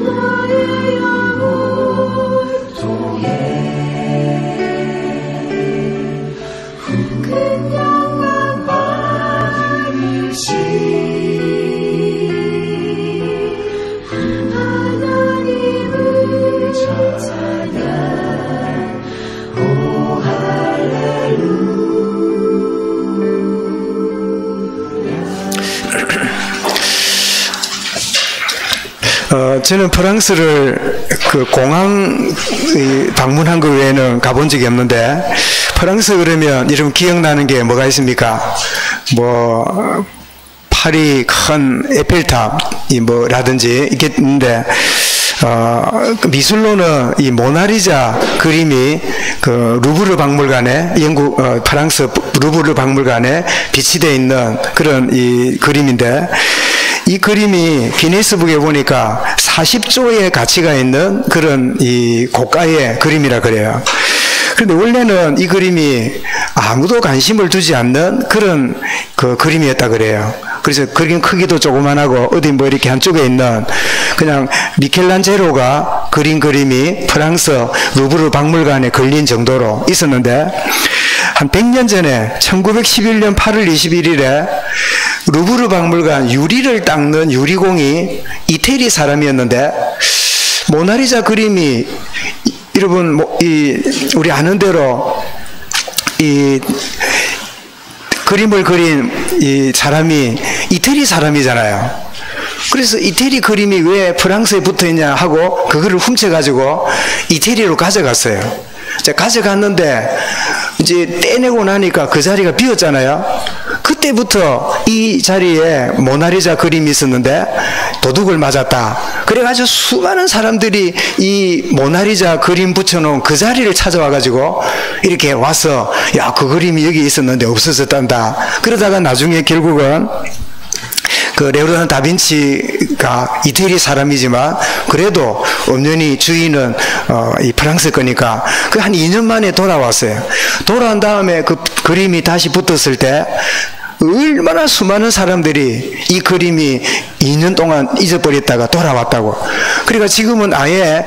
나의 영혼 통해 그냥만 받으시 하나님을 찬양 오 할렐루야. 저는 프랑스를 그 공항 방문한 거 외에는 가본 적이 없는데, 프랑스 그러면 여러분 기억나는 게 뭐가 있습니까? 뭐 파리 큰 에펠탑이 뭐라든지 있겠는데, 미술로는 이 모나리자 그림이 그 루브르 박물관에, 프랑스 루브르 박물관에 비치되어 있는 그런 이 그림인데, 이 그림이 기네스북에 보니까 40조의 가치가 있는 그런 이 고가의 그림이라 그래요. 그런데 원래는 이 그림이 아무도 관심을 두지 않는 그런 그 그림이었다 그래요. 그래서 그림 크기도 조그만하고 어디 뭐 이렇게 한쪽에 있는 그냥 미켈란젤로가 그린 그림이 프랑스 루브르 박물관에 걸린 정도로 있었는데, 한 100년 전에 1911년 8월 21일에 루브르 박물관 유리를 닦는 유리공이 이태리 사람이었는데, 모나리자 그림이 여러분 우리 아는 대로 이 그림을 그린 이 사람이 이태리 사람이잖아요. 그래서 이태리 그림이 왜 프랑스에 붙어 있냐 하고 그거를 훔쳐가지고 이태리로 가져갔어요. 가져갔는데 이제 떼내고 나니까 그 자리가 비었잖아요. 그때부터 이 자리에 모나리자 그림이 있었는데 도둑을 맞았다. 그래가지고 수많은 사람들이 이 모나리자 그림 붙여놓은 그 자리를 찾아와가지고 이렇게 와서 야, 그 그림이 여기 있었는데 없어졌단다. 그러다가 나중에 결국은 그 레오나르도 다빈치가 이태리 사람이지만 그래도 엄연히 주인은 이 프랑스 거니까 그 한 2년 만에 돌아왔어요. 돌아온 다음에 그 그림이 다시 붙었을 때 얼마나 수많은 사람들이 이 그림이 2년 동안 잊어버렸다가 돌아왔다고. 그러니까 지금은 아예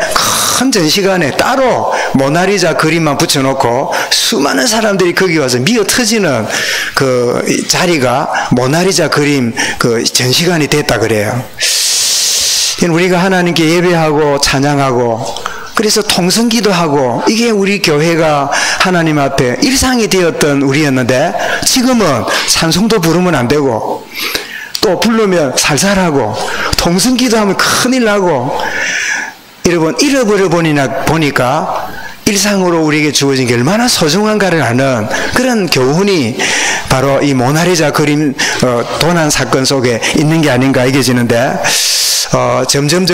큰 전시관에 따로 모나리자 그림만 붙여놓고 수많은 사람들이 거기 와서 미어 터지는 그 자리가 모나리자 그림 그 전시관이 됐다 그래요. 우리가 하나님께 예배하고 찬양하고 그래서 통성기도 하고 이게 우리 교회가 하나님 앞에 일상이 되었던 우리였는데, 지금은 찬송도 부르면 안 되고 또 부르면 살살하고 통성기도 하면 큰일 나고, 여러분 잃어버려 보니까 일상으로 우리에게 주어진 게 얼마나 소중한가를 아는 그런 교훈이 바로 이 모나리자 그림 도난 사건 속에 있는 게 아닌가 여겨지는데, 점점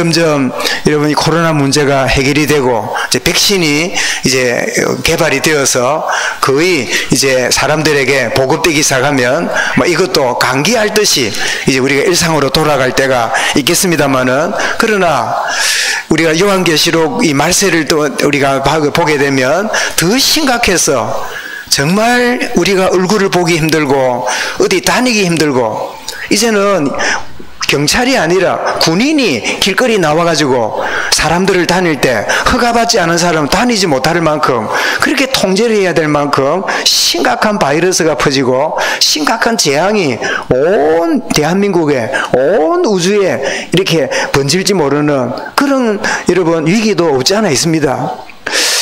여러분이 코로나 문제가 해결이 되고 이제 백신이 이제 개발이 되어서 거의 이제 사람들에게 보급되기 시작하면 뭐 이것도 감기 앓듯이 이제 우리가 일상으로 돌아갈 때가 있겠습니다만은, 그러나 우리가 요한계시록 이 말세를 또 우리가 보게 되면 더 심각해서 정말 우리가 얼굴을 보기 힘들고 어디 다니기 힘들고, 이제는 경찰이 아니라 군인이 길거리 나와가지고 사람들을 다닐 때 허가받지 않은 사람은 다니지 못할 만큼 그렇게 통제를 해야 될 만큼 심각한 바이러스가 퍼지고 심각한 재앙이 온 대한민국에, 온 우주에 이렇게 번질지 모르는 그런 여러분 위기도 없지 않아 있습니다.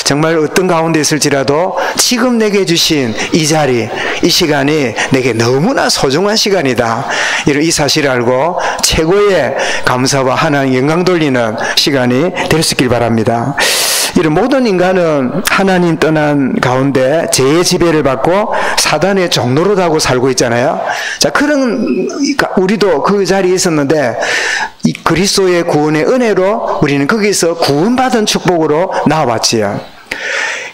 정말 어떤 가운데 있을지라도 지금 내게 주신 이 자리, 이 시간이 내게 너무나 소중한 시간이다. 이 사실을 알고 최고의 감사와 하나님 영광 돌리는 시간이 될 수 있길 바랍니다. 이런 모든 인간은 하나님 떠난 가운데 죄의 지배를 받고 사단의 종로로 하고 살고 있잖아요. 자, 그런 우리도 그 자리에 있었는데 이 그리스도의 구원의 은혜로 우리는 거기서 구원받은 축복으로 나와봤지요.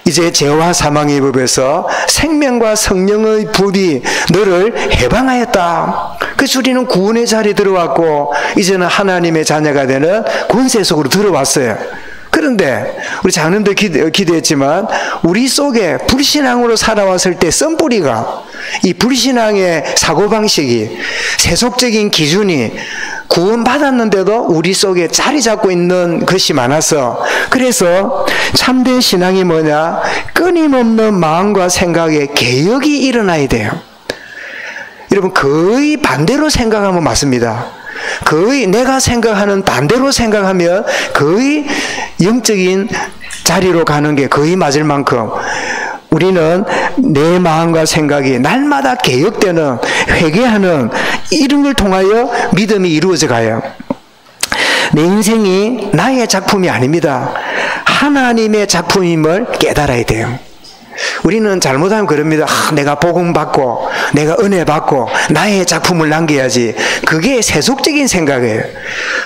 이제 죄와 사망의 법에서 생명과 성령의 법이 너를 해방하였다. 그래서 우리는 구원의 자리에 들어왔고 이제는 하나님의 자녀가 되는 권세 속으로 들어왔어요. 그런데 우리 장로님도 기도했지만 우리 속에 불신앙으로 살아왔을 때 썬뿌리가 이 불신앙의 사고방식이, 세속적인 기준이 구원받았는데도 우리 속에 자리 잡고 있는 것이 많아서, 그래서 참된 신앙이 뭐냐? 끊임없는 마음과 생각에 개혁이 일어나야 돼요. 여러분, 거의 반대로 생각하면 맞습니다. 거의 내가 생각하는 반대로 생각하면 거의 영적인 자리로 가는 게 거의 맞을 만큼 우리는 내 마음과 생각이 날마다 개혁되는, 회개하는 이런 걸 통하여 믿음이 이루어져 가요. 내 인생이 나의 작품이 아닙니다. 하나님의 작품임을 깨달아야 돼요. 우리는 잘못하면 그럽니다. 내가 복음 받고 내가 은혜 받고 나의 작품을 남겨야지. 그게 세속적인 생각이에요.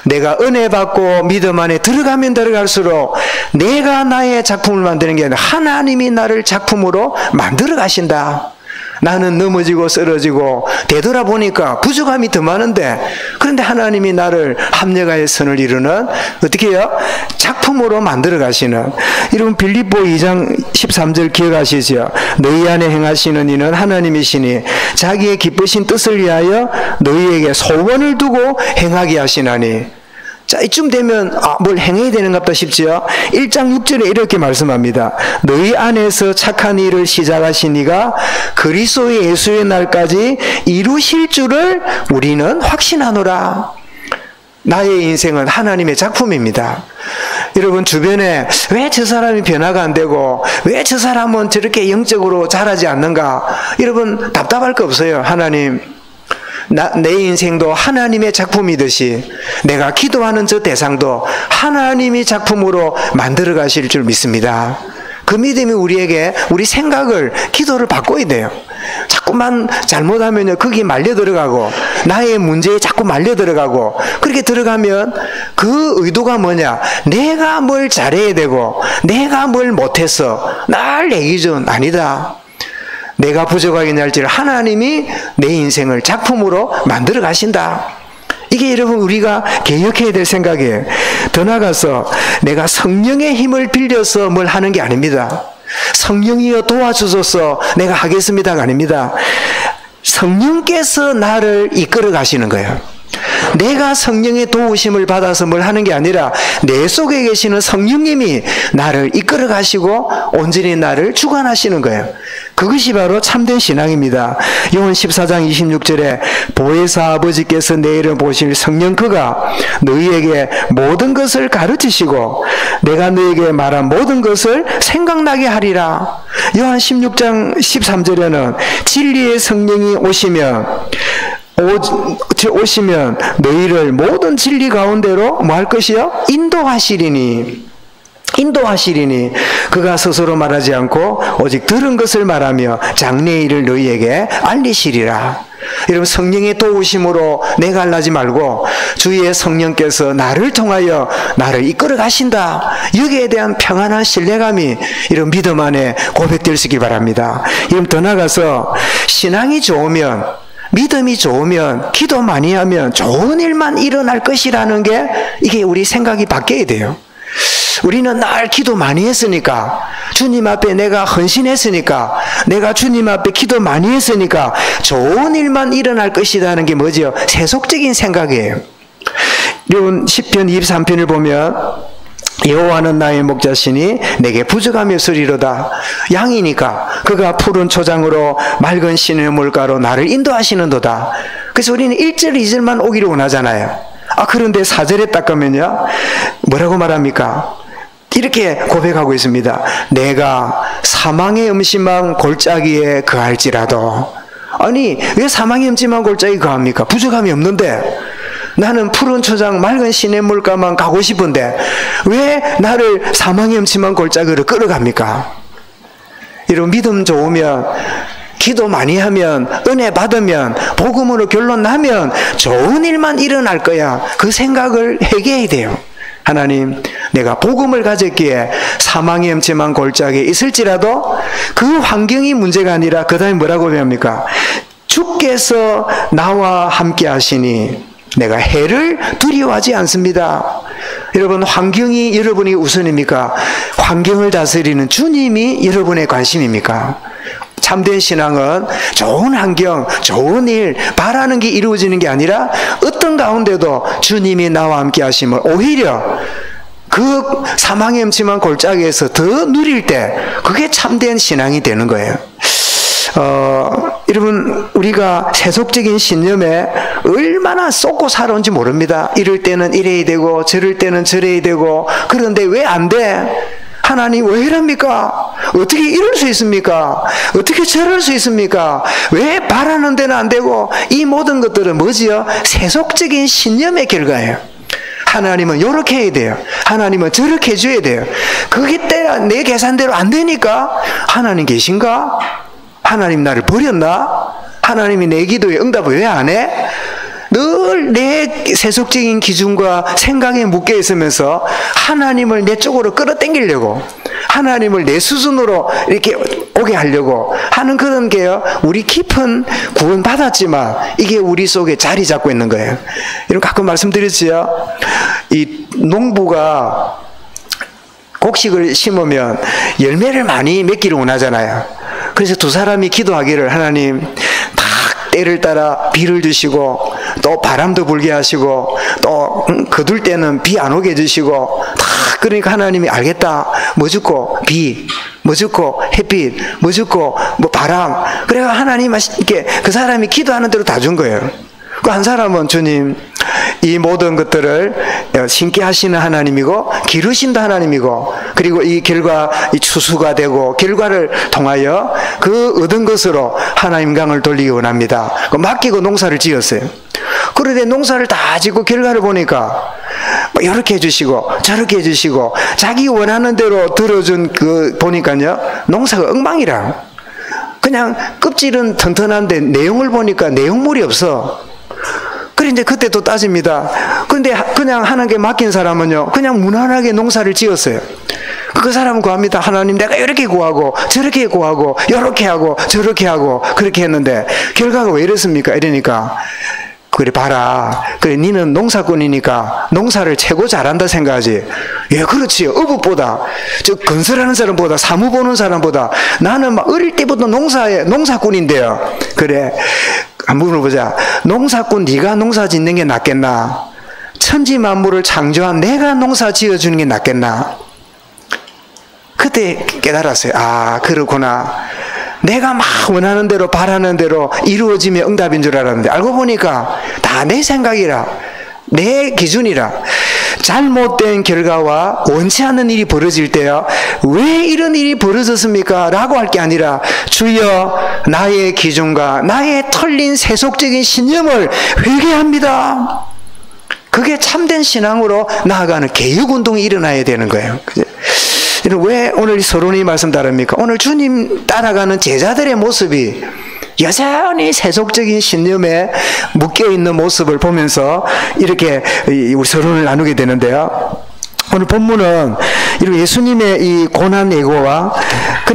내가 은혜 받고 믿음 안에 들어가면 들어갈수록 내가 나의 작품을 만드는 게 아니라 하나님이 나를 작품으로 만들어 가신다. 나는 넘어지고 쓰러지고 되돌아보니까 부족함이 더 많은데, 그런데 하나님이 나를 합력하여 선을 이루는, 어떻게 해요? 작품으로 만들어 가시는. 여러분, 빌립보 2장 13절 기억하시죠? 너희 안에 행하시는 이는 하나님이시니 자기의 기쁘신 뜻을 위하여 너희에게 소원을 두고 행하게 하시나니. 자, 이쯤 되면 뭘 행해야 되는가 보다 싶지요? 1장 6절에 이렇게 말씀합니다. 너희 안에서 착한 일을 시작하신 이가 그리스도 예수의 날까지 이루실 줄을 우리는 확신하노라. 나의 인생은 하나님의 작품입니다. 여러분, 주변에 왜 저 사람이 변화가 안 되고 왜 저 사람은 저렇게 영적으로 자라지 않는가? 여러분, 답답할 거 없어요. 하나님, 내 인생도 하나님의 작품이듯이 내가 기도하는 저 대상도 하나님이 작품으로 만들어 가실 줄 믿습니다. 그 믿음이 우리에게 우리 생각을, 기도를 바꿔야 돼요. 자꾸만 잘못하면요, 거기 말려 들어가고 나의 문제에 자꾸 말려 들어가고, 그렇게 들어가면 그 의도가 뭐냐? 내가 뭘 잘해야 되고 내가 뭘 못했어, 날 내 기준 아니다. 내가 부족하긴 할지라도 하나님이 내 인생을 작품으로 만들어 가신다. 이게 여러분, 우리가 개혁해야 될 생각이에요. 더 나아가서 내가 성령의 힘을 빌려서 뭘 하는 게 아닙니다. 성령이여 도와주소서 내가 하겠습니다가 아닙니다. 성령께서 나를 이끌어 가시는 거예요. 내가 성령의 도우심을 받아서 뭘 하는 게 아니라 내 속에 계시는 성령님이 나를 이끌어 가시고 온전히 나를 주관하시는 거예요. 그것이 바로 참된 신앙입니다. 요한 14장 26절에 보혜사 아버지께서 내일을 보실 성령 그가 너희에게 모든 것을 가르치시고 내가 너희에게 말한 모든 것을 생각나게 하리라. 요한 16장 13절에는 진리의 성령이 오시면 너희를 모든 진리 가운데로 뭐 할 것이요? 인도하시리니 그가 스스로 말하지 않고 오직 들은 것을 말하며 장래의 일을 너희에게 알리시리라. 여러분, 성령의 도우심으로 내가 알라지 말고 주의 성령께서 나를 통하여 나를 이끌어 가신다. 여기에 대한 평안한 신뢰감이 이런 믿음 안에 고백될 수 있기 바랍니다. 여러분, 더 나아가서 신앙이 좋으면, 믿음이 좋으면, 기도 많이 하면 좋은 일만 일어날 것이라는 게, 이게 우리 생각이 바뀌어야 돼요. 우리는 날 기도 많이 했으니까, 주님 앞에 내가 헌신했으니까, 내가 주님 앞에 기도 많이 했으니까 좋은 일만 일어날 것이라는 게 뭐죠? 세속적인 생각이에요. 여러분, 시편 23편을 보면 여호와는 나의 목자시니 내게 부족함이 없으리로다. 양이니까 그가 푸른 초장으로 맑은 시냇 물가로 나를 인도하시는도다. 그래서 우리는 1절 2절만 오기를 원하잖아요. 그런데 4절에 딱 가면요, 뭐라고 말합니까? 이렇게 고백하고 있습니다. 내가 사망의 음침한 골짜기에 거할지라도. 아니, 왜 사망의 음침한 골짜기에 거합니까? 부족함이 없는데. 나는 푸른 초장 맑은 시냇 물가만 가고 싶은데 왜 나를 사망의 음침한 골짜기로 끌어갑니까? 여러분, 믿음 좋으면, 기도 많이 하면, 은혜 받으면, 복음으로 결론 나면 좋은 일만 일어날 거야. 그 생각을 회개해야 돼요. 하나님, 내가 복음을 가졌기에 사망의 음침한 골짜기에 있을지라도 그 환경이 문제가 아니라 그 다음에 뭐라고 배웁니까? 주께서 나와 함께 하시니 내가 해를 두려워하지 않습니다. 여러분, 환경이 여러분이 우선입니까? 환경을 다스리는 주님이 여러분의 관심입니까? 참된 신앙은 좋은 환경, 좋은 일, 바라는 게 이루어지는 게 아니라 어떤 가운데도 주님이 나와 함께 하심을 오히려 그 사망의 음침한 골짜기에서 더 누릴 때 그게 참된 신앙이 되는 거예요. 여러분, 우리가 세속적인 신념에 얼마나 쏟고 살아온지 모릅니다. 이럴 때는 이래야 되고 저럴 때는 저래야 되고. 그런데 왜 안 돼? 하나님 왜 이럽니까? 어떻게 이럴 수 있습니까? 어떻게 저럴 수 있습니까? 왜 바라는 데는 안 되고? 이 모든 것들은 뭐지요? 세속적인 신념의 결과예요. 하나님은 이렇게 해야 돼요. 하나님은 저렇게 해줘야 돼요. 그게 내 계산대로 안 되니까 하나님 계신가? 하나님 나를 버렸나? 하나님이 내 기도에 응답을 왜 안 해? 늘 내 세속적인 기준과 생각에 묶여 있으면서 하나님을 내 쪽으로 끌어당기려고, 하나님을 내 수준으로 이렇게 오게 하려고 하는 그런 게요, 우리 깊은 구원 받았지만 이게 우리 속에 자리 잡고 있는 거예요. 이런 가끔 말씀드렸지요. 이 농부가 곡식을 심으면 열매를 많이 맺기를 원하잖아요. 그래서 두 사람이 기도하기를, 하나님 딱 때를 따라 비를 주시고 또 바람도 불게 하시고 또 거둘 때는 비 안 오게 해주시고, 딱 그러니까 하나님이 알겠다, 뭐 죽고 비, 뭐 죽고 햇빛, 뭐 죽고 뭐 바람, 그래가 하나님 이렇게 그 사람이 기도하는 대로 다 준 거예요. 그 한 사람은 주님 이 모든 것들을 신께 하시는 하나님이고 기르신다 하나님이고, 그리고 이 결과 이 추수가 되고 결과를 통하여 그 얻은 것으로 하나님 강을 돌리기 원합니다. 맡기고 농사를 지었어요. 그런데 농사를 다 짓고 결과를 보니까 뭐 이렇게 해주시고 저렇게 해주시고 자기 원하는 대로 들어준 그 보니까요, 농사가 엉망이라. 그냥 껍질은 튼튼한데 내용을 보니까 내용물이 없어. 그래 이제 그때 또 따집니다. 그런데 그냥 하나님께 맡긴 사람은요, 그냥 무난하게 농사를 지었어요. 그 사람은 구합니다. 하나님 내가 이렇게 구하고 저렇게 구하고 이렇게 하고 저렇게 하고 그렇게 했는데 결과가 왜 이랬습니까? 이러니까, 그래 봐라, 그래 니는 농사꾼이니까 농사를 최고 잘한다 생각하지. 예, 그렇지요. 어부보다, 저 건설하는 사람보다, 사무 보는 사람보다 나는 막 어릴 때부터 농사꾼인데요. 그래, 한번 물어보자. 농사꾼 네가 농사 짓는 게 낫겠나? 천지 만물을 창조한 내가 농사 지어주는 게 낫겠나? 그때 깨달았어요. 아, 그렇구나. 내가 막 원하는 대로 바라는 대로 이루어지면 응답인 줄 알았는데 알고 보니까 다 내 생각이라, 내 기준이라. 잘못된 결과와 원치 않는 일이 벌어질 때요, 왜 이런 일이 벌어졌습니까? 라고 할 게 아니라, 주여 나의 기준과 나의 털린 세속적인 신념을 회개합니다. 그게 참된 신앙으로 나아가는 개혁운동이 일어나야 되는 거예요. 왜 오늘 서론이 말씀 다릅니까? 오늘 주님 따라가는 제자들의 모습이 여전히 세속적인 신념에 묶여있는 모습을 보면서 이렇게 우리 서론을 나누게 되는데요. 오늘 본문은 예수님의 이 고난 예고와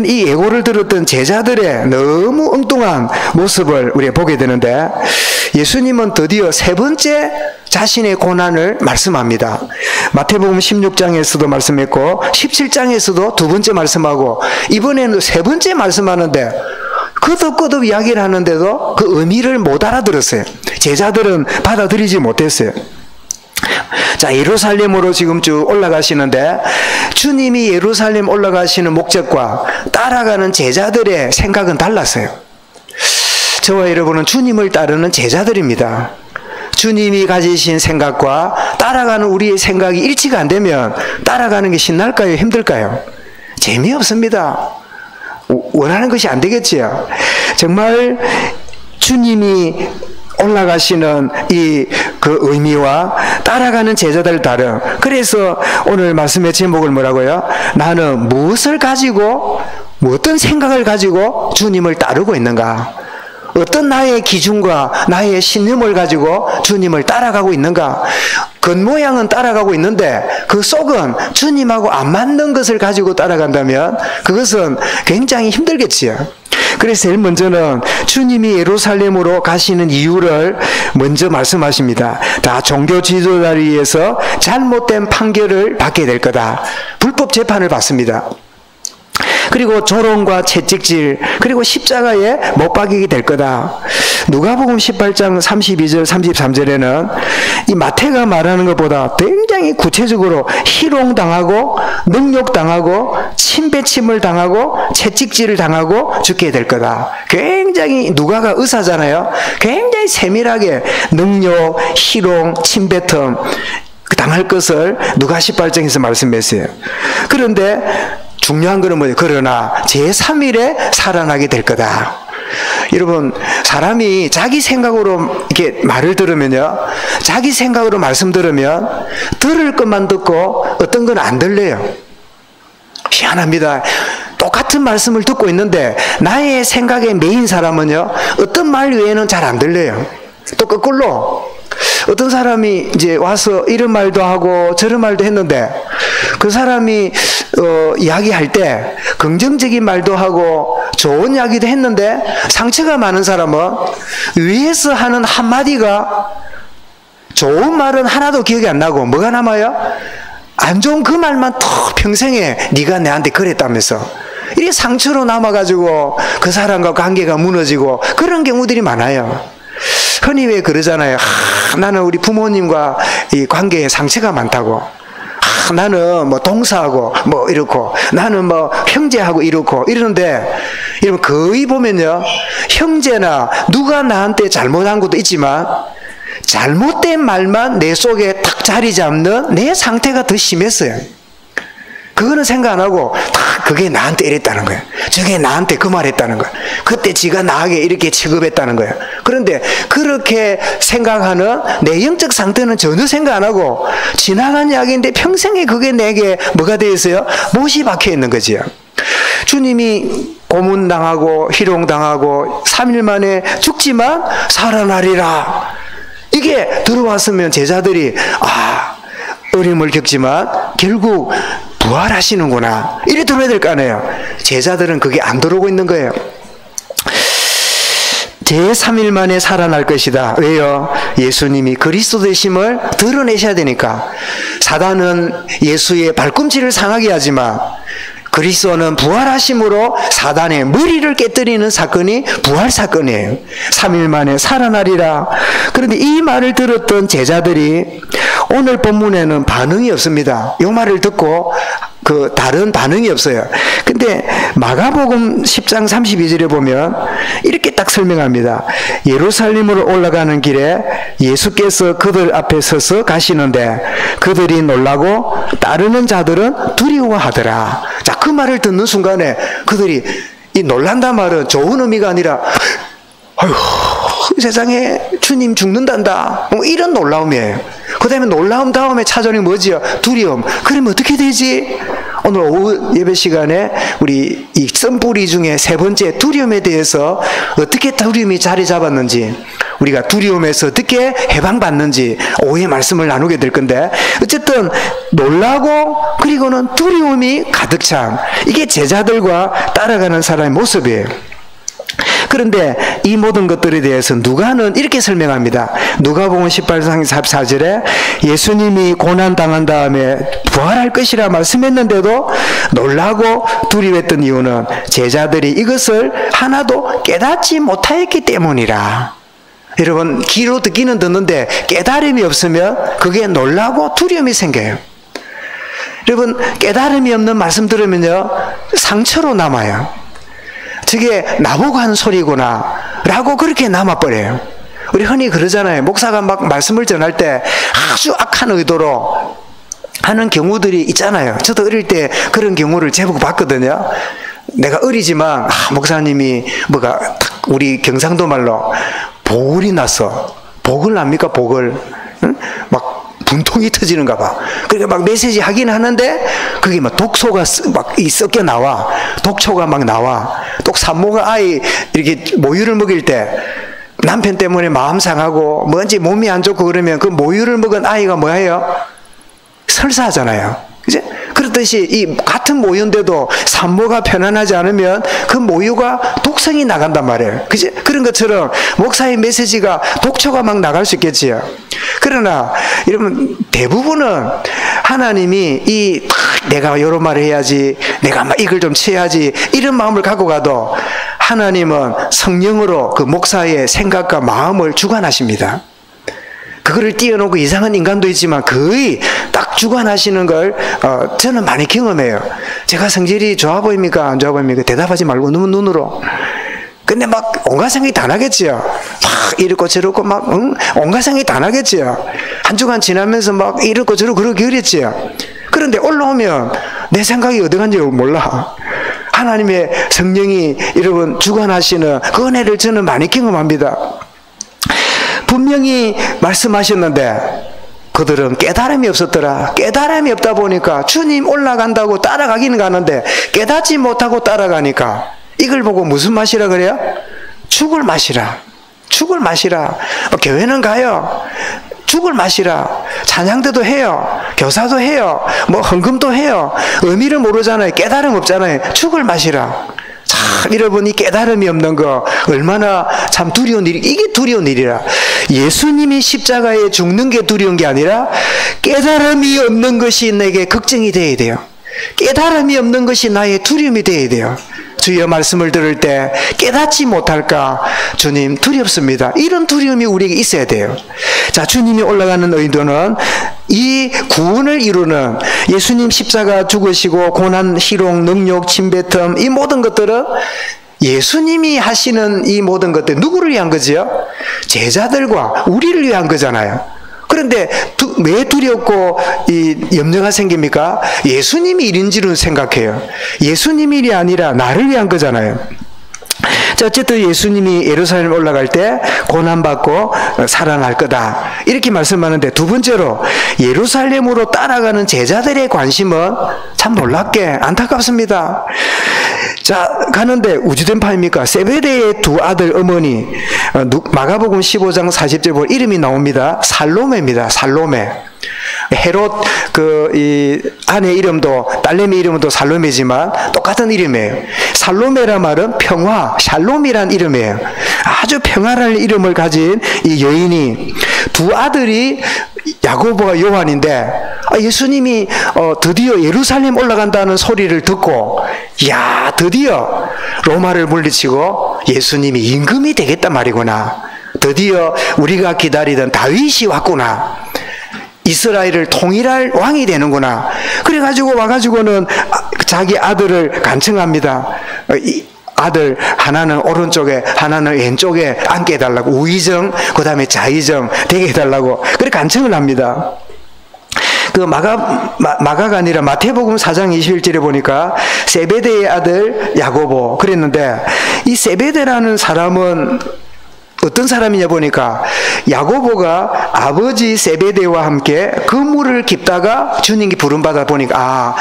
이 예고를 들었던 제자들의 너무 엉뚱한 모습을 우리가 보게 되는데, 예수님은 드디어 세 번째 자신의 고난을 말씀합니다. 마태복음 16장에서도 말씀했고 17장에서도 두 번째 말씀하고 이번에는 세 번째 말씀하는데 끄덕끄덕 이야기를 하는데도 그 의미를 못 알아들었어요. 제자들은 받아들이지 못했어요. 자, 예루살렘으로 지금 쭉 올라가시는데 주님이 예루살렘 올라가시는 목적과 따라가는 제자들의 생각은 달랐어요. 저와 여러분은 주님을 따르는 제자들입니다. 주님이 가지신 생각과 따라가는 우리의 생각이 일치가 안 되면 따라가는 게 신날까요? 힘들까요? 재미없습니다. 원하는 것이 안 되겠지요. 정말 주님이 올라가시는 그 의미와 따라가는 제자들 다름. 그래서 오늘 말씀의 제목을 뭐라고요? 나는 무엇을 가지고, 어떤 생각을 가지고 주님을 따르고 있는가? 어떤 나의 기준과 나의 신념을 가지고 주님을 따라가고 있는가? 겉모양은 따라가고 있는데 그 속은 주님하고 안 맞는 것을 가지고 따라간다면 그것은 굉장히 힘들겠지요. 그래서 제일 먼저는 주님이 예루살렘으로 가시는 이유를 먼저 말씀하십니다. 다 종교 지도자에 의해서 잘못된 판결을 받게 될 거다. 불법 재판을 받습니다. 그리고 조롱과 채찍질, 그리고 십자가에 못 박이게 될 거다. 누가복음 18장 32절 33절에는 이 마태가 말하는 것보다 굉장히 구체적으로 희롱당하고 능욕당하고 침배침을 당하고 채찍질을 당하고 죽게 될 거다. 굉장히 누가가 의사잖아요. 굉장히 세밀하게 능욕, 희롱, 침뱉음 당할 것을 누가 18장에서 말씀했어요. 그런데 중요한 것은 뭐예요? 그러나 제3일에 살아나게 될 거다. 여러분, 사람이 자기 생각으로 이렇게 말을 들으면요, 자기 생각으로 말씀 들으면 들을 것만 듣고 어떤 건 안 들려요. 희한합니다. 똑같은 말씀을 듣고 있는데 나의 생각에 메인 사람은요, 어떤 말 외에는 잘 안 들려요. 또 거꾸로 어떤 사람이 이제 와서 이런 말도 하고 저런 말도 했는데 그 사람이 이야기할 때 긍정적인 말도 하고 좋은 이야기도 했는데 상처가 많은 사람은 위에서 하는 한마디가 좋은 말은 하나도 기억이 안 나고 뭐가 남아요? 안 좋은 그 말만 또 평생에 네가 나한테 그랬다면서 이게 상처로 남아가지고 그 사람과 관계가 무너지고 그런 경우들이 많아요. 흔히 왜 그러잖아요. 나는 우리 부모님과 이 관계에 상처가 많다고. 나는 뭐 동사하고 뭐 이렇고 나는 뭐 형제하고 이렇고 이러는데 여러분 거의 보면요, 형제나 누가 나한테 잘못한 것도 있지만 잘못된 말만 내 속에 탁 자리 잡는 내 상태가 더 심했어요. 그거는 생각 안 하고 다 그게 나한테 이랬다는 거예요. 저게 나한테 그 말했다는 거예요. 그때 지가 나에게 이렇게 취급했다는 거예요. 그런데 그렇게 생각하는 내 영적 상태는 전혀 생각 안 하고 지나간 이야기인데 평생에 그게 내게 뭐가 되어 있어요? 못이 박혀 있는 거지요. 주님이 고문당하고 희롱당하고 3일 만에 죽지만 살아나리라. 이게 들어왔으면 제자들이 어려움을 겪지만 결국 부활하시는구나, 이래 들어야 될 거 아니에요. 제자들은 그게 안 들어오고 있는 거예요. 제3일 만에 살아날 것이다. 왜요? 예수님이 그리스도 되심을 드러내셔야 되니까. 사단은 예수의 발꿈치를 상하게 하지만 그리스도는 부활하심으로 사단의 머리를 깨뜨리는 사건이 부활 사건이에요. 3일 만에 살아나리라. 그런데 이 말을 들었던 제자들이 오늘 본문에는 반응이 없습니다. 이 말을 듣고 다른 반응이 없어요. 근데 마가복음 10장 32절에 보면 이렇게 딱 설명합니다. 예루살렘으로 올라가는 길에 예수께서 그들 앞에 서서 가시는데 그들이 놀라고 따르는 자들은 두려워하더라. 자, 그 말을 듣는 순간에 그들이 이 놀란다 말은 좋은 의미가 아니라 아휴, 세상에 주님 죽는단다, 뭐 이런 놀라움이에요. 그 다음에 놀라움 다음에 차전이 뭐지요? 두려움. 그러면 어떻게 되지? 오늘 오후 예배 시간에 우리 이 쓴뿌리 중에 세 번째 두려움에 대해서 어떻게 두려움이 자리 잡았는지, 우리가 두려움에서 어떻게 해방받는지 오후에 말씀을 나누게 될 건데, 어쨌든 놀라고 그리고는 두려움이 가득 찬, 이게 제자들과 따라가는 사람의 모습이에요. 그런데 이 모든 것들에 대해서 누가는 이렇게 설명합니다. 누가복음 18장 44절에 예수님이 고난당한 다음에 부활할 것이라 말씀했는데도 놀라고 두려워했던 이유는 제자들이 이것을 하나도 깨닫지 못하였기 때문이라. 여러분, 귀로 듣기는 듣는데 깨달음이 없으면 그게 놀라고 두려움이 생겨요. 여러분, 깨달음이 없는 말씀 들으면요, 상처로 남아요. 저게 나보고 한 소리구나 라고 그렇게 남아버려요. 우리 흔히 그러잖아요. 목사가 막 말씀을 전할 때 아주 악한 의도로 하는 경우들이 있잖아요. 저도 어릴 때 그런 경우를 제법 봤거든요. 내가 어리지만 목사님이 뭐가 우리 경상도 말로 복을이 났어. 복을 납니까? 복을. 응? 막 분통이 터지는가 봐. 그러니까 막 메시지 하긴 하는데 그게 막 독소가 막 섞여 나와. 독초가 막 나와. 또 산모가 아이 이렇게 모유를 먹일 때 남편 때문에 마음 상하고 뭔지 몸이 안 좋고 그러면 그 모유를 먹은 아이가 뭐예요? 설사하잖아요. 그죠? 그렇듯이 이 같은 모유인데도 산모가 편안하지 않으면 그 모유가 독성이 나간단 말이에요. 그죠? 그런 것처럼 목사의 메시지가 독초가 막 나갈 수 있겠지요. 그러나 여러분, 대부분은 하나님이 내가 이런 말을 해야지, 내가 막 이걸 좀 채야지 이런 마음을 갖고 가도 하나님은 성령으로 그 목사의 생각과 마음을 주관하십니다. 그거를 띄워놓고 이상한 인간도 있지만 거의 딱 주관하시는 걸 저는 많이 경험해요. 제가 성질이 좋아 보입니까? 안 좋아 보입니까? 대답하지 말고 눈으로. 근데 막 온갖 생각이 다 나겠지요. 막 이렇고 저렇고 막 온갖 생각이 다 나겠지요. 한 주간 지나면서 막 이렇고 저렇고 그러게 그랬지요. 그런데 올라오면 내 생각이 어디 간지 몰라. 하나님의 성령이 여러분 주관하시는 그 은혜를 저는 많이 경험합니다. 분명히 말씀하셨는데 그들은 깨달음이 없었더라. 깨달음이 없다 보니까 주님 올라간다고 따라가기는 가는데 깨닫지 못하고 따라가니까 이걸 보고 무슨 맛이라 그래요? 죽을 맛이라. 죽을 맛이라. 교회는 가요. 죽을 맛이라. 찬양대도 해요. 교사도 해요. 뭐 헌금도 해요. 의미를 모르잖아요. 깨달음 없잖아요. 죽을 맛이라. 참 여러분 이 깨달음이 없는 거 얼마나 참 두려운 일이. 이게 두려운 일이라. 예수님이 십자가에 죽는 게 두려운 게 아니라 깨달음이 없는 것이 내게 걱정이 돼야 돼요. 깨달음이 없는 것이 나의 두려움이 돼야 돼요. 주여 말씀을 들을 때 깨닫지 못할까 주님 두렵습니다. 이런 두려움이 우리에게 있어야 돼요. 자, 주님이 올라가는 의도는 이 구원을 이루는 예수님 십자가 죽으시고 고난, 희롱, 능욕, 침뱉음 이 모든 것들은 예수님이 하시는 이 모든 것들 누구를 위한 거지요? 제자들과 우리를 위한 거잖아요. 그런데 왜 두렵고 이 염려가 생깁니까? 예수님이 일인지는 생각해요. 예수님 일이 아니라 나를 위한 거잖아요. 자, 어쨌든 예수님이 예루살렘 올라갈 때 고난받고 살아날 거다 이렇게 말씀하는데, 두 번째로 예루살렘으로 따라가는 제자들의 관심은 참 놀랍게 안타깝습니다. 자, 가는데 우주된 파입니까? 세베대의 두 아들 어머니, 마가복음 15장 40절 보면 이름이 나옵니다. 살로메입니다. 살로메. 헤롯 이 아내 이름도 딸내미 이름도 살로메지만 똑같은 이름이에요. 살로메란 말은 평화, 샬롬이란 이름이에요. 아주 평화라는 이름을 가진 이 여인이 두 아들이 야고보와 요한인데 예수님이 드디어 예루살렘 올라간다는 소리를 듣고 야 드디어 로마를 물리치고 예수님이 임금이 되겠단 말이구나. 드디어 우리가 기다리던 다윗이 왔구나. 이스라엘을 통일할 왕이 되는구나. 그래가지고 와가지고는 자기 아들을 간청합니다. 이 아들 하나는 오른쪽에 하나는 왼쪽에 앉게 해달라고, 우의정 그 다음에 좌의정 되게 해달라고 그렇게 간청을 합니다. 그 마가가 아니라 마태복음 4장 21절에 보니까 세베대의 아들 야고보 그랬는데, 이 세베대라는 사람은 어떤 사람이냐 보니까 야고보가 아버지 세베대와 함께 그물을 깁다가 주님께 부름받아 보니까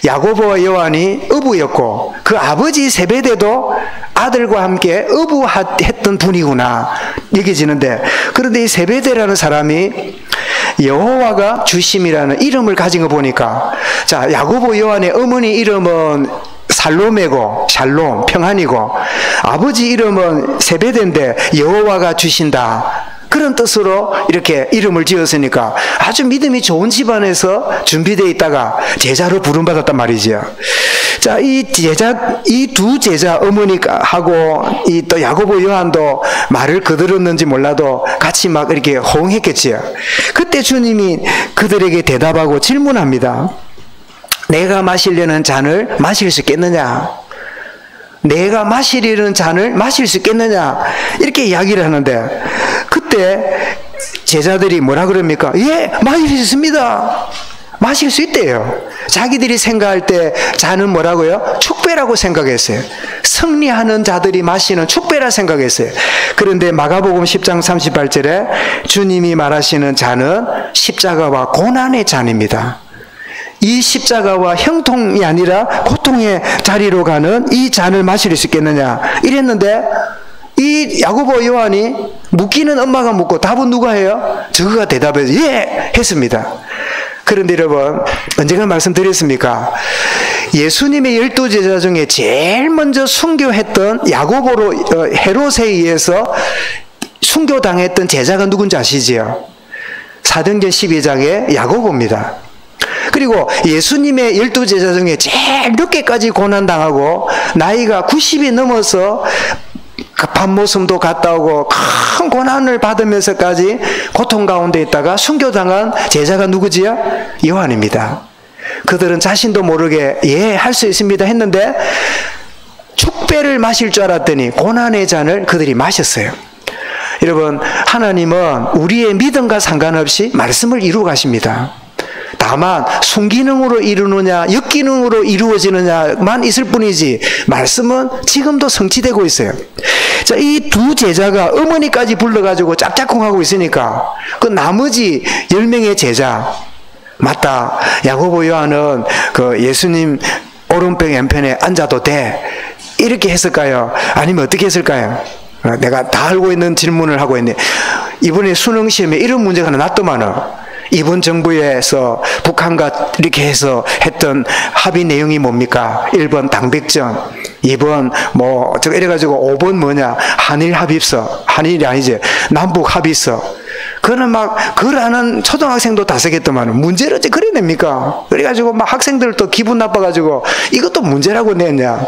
야고보와 요한이 어부였고 그 아버지 세베대도 아들과 함께 어부했던 분이구나 여겨지는데, 그런데 이 세베대라는 사람이 여호와가 주심이라는 이름을 가진 거 보니까, 자, 야고보 요한의 어머니 이름은 살로메고 샬롬 평안이고 아버지 이름은 세베대인데 여호와가 주신다 그런 뜻으로 이렇게 이름을 지었으니까 아주 믿음이 좋은 집안에서 준비되어 있다가 제자로 부름받았단 말이죠. 자, 이 두 제자 어머니하고 이 또 야고보 요한도 말을 거들었는지 몰라도 같이 막 이렇게 호응했겠지요. 그때 주님이 그들에게 대답하고 질문합니다. 내가 마시려는 잔을 마실 수 있겠느냐? 내가 마시려는 잔을 마실 수 있겠느냐? 이렇게 이야기를 하는데, 그때 제자들이 뭐라 그럽니까? 예, 마실 수 있습니다. 마실 수 있대요. 자기들이 생각할 때 잔은 뭐라고요? 축배라고 생각했어요. 승리하는 자들이 마시는 축배라 생각했어요. 그런데 마가복음 10장 38절에 주님이 말하시는 잔은 십자가와 고난의 잔입니다. 이 십자가와 형통이 아니라 고통의 자리로 가는 이 잔을 마실 수 있겠느냐 이랬는데, 이 야고보 요한이 묻기는 엄마가 묻고 답은 누가 해요? 저가 대답해서 예! 했습니다. 그런데 여러분, 언젠가 말씀드렸습니까? 예수님의 12제자 중에 제일 먼저 순교했던 야고보로 헤롯에 의해서 순교당했던 제자가 누군지 아시지요? 사도행전 12장의 야고보입니다. 그리고 예수님의 12제자 중에 제일 늦게까지 고난당하고 나이가 90이 넘어서 밤모섬도 갔다 오고 큰 고난을 받으면서까지 고통 가운데 있다가 순교당한 제자가 누구지요? 요한입니다. 그들은 자신도 모르게 예, 할 수 있습니다 했는데 축배를 마실 줄 알았더니 고난의 잔을 그들이 마셨어요. 여러분, 하나님은 우리의 믿음과 상관없이 말씀을 이루어 가십니다. 다만 순기능으로 이루느냐 역기능으로 이루어지느냐만 있을 뿐이지 말씀은 지금도 성취되고 있어요. 자, 이 두 제자가 어머니까지 불러가지고 짝짝꿍하고 있으니까 그 나머지 10명의 제자, 맞다, 야고보 요한은 그 예수님 오른편 왼편에 앉아도 돼, 이렇게 했을까요? 아니면 어떻게 했을까요? 내가 다 알고 있는 질문을 하고 있네. 이번에 수능시험에 이런 문제가 하나 났더만은, 이번 정부에서 북한과 이렇게 해서 했던 합의 내용이 뭡니까? 1번 당백전, 2번 저거 이래가지고 5번 뭐냐? 한일 합의서, 한일이 아니지, 남북 합의서. 그거는 막, 그걸 아는 초등학생도 다 쓰겠더만, 문제를 어째 그래 냅니까? 그래가지고 막 학생들도 기분 나빠가지고, 이것도 문제라고 냈냐?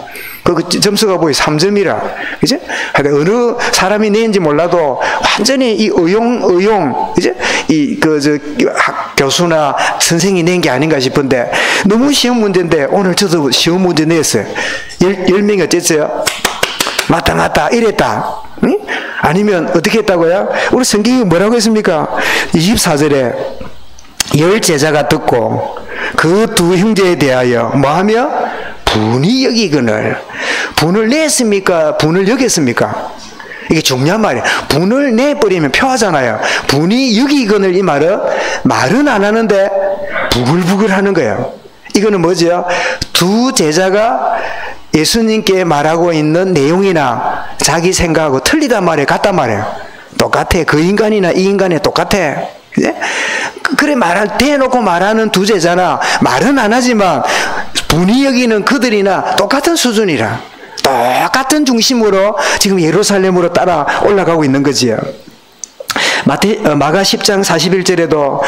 그 점수가 보이 3점이라. 그지? 어느 사람이 낸지 몰라도, 완전히 이 의용, 그지? 교수나 선생이 낸 게 아닌가 싶은데, 너무 쉬운 문제인데, 오늘 저도 쉬운 문제 냈어요. 10명이 어땠어요? 맞다, 이랬다. 응? 아니면 어떻게 했다고요? 우리 성경이 뭐라고 했습니까? 24절에 10제자가 듣고 그 두 형제에 대하여 뭐하며? 분이 여기거늘. 분을 냈습니까? 분을 여겼습니까? 이게 중요한 말이에요. 분을 내버리면 표하잖아요. 분이 여기거늘, 이 말은 안 하는데 부글부글 하는 거예요. 이거는 뭐죠? 두 제자가 예수님께 말하고 있는 내용이나 자기 생각하고 틀리단 말이에요? 같단 말이에요? 똑같아. 그 인간이나 이 인간이 똑같아. 그래? 그래, 대놓고 말하는 두 제자나 말은 안 하지만 분이 여기는 그들이나 똑같은 수준이라. 똑같은 중심으로 지금 예루살렘으로 따라 올라가고 있는 거지요. 마가 10장 41절에도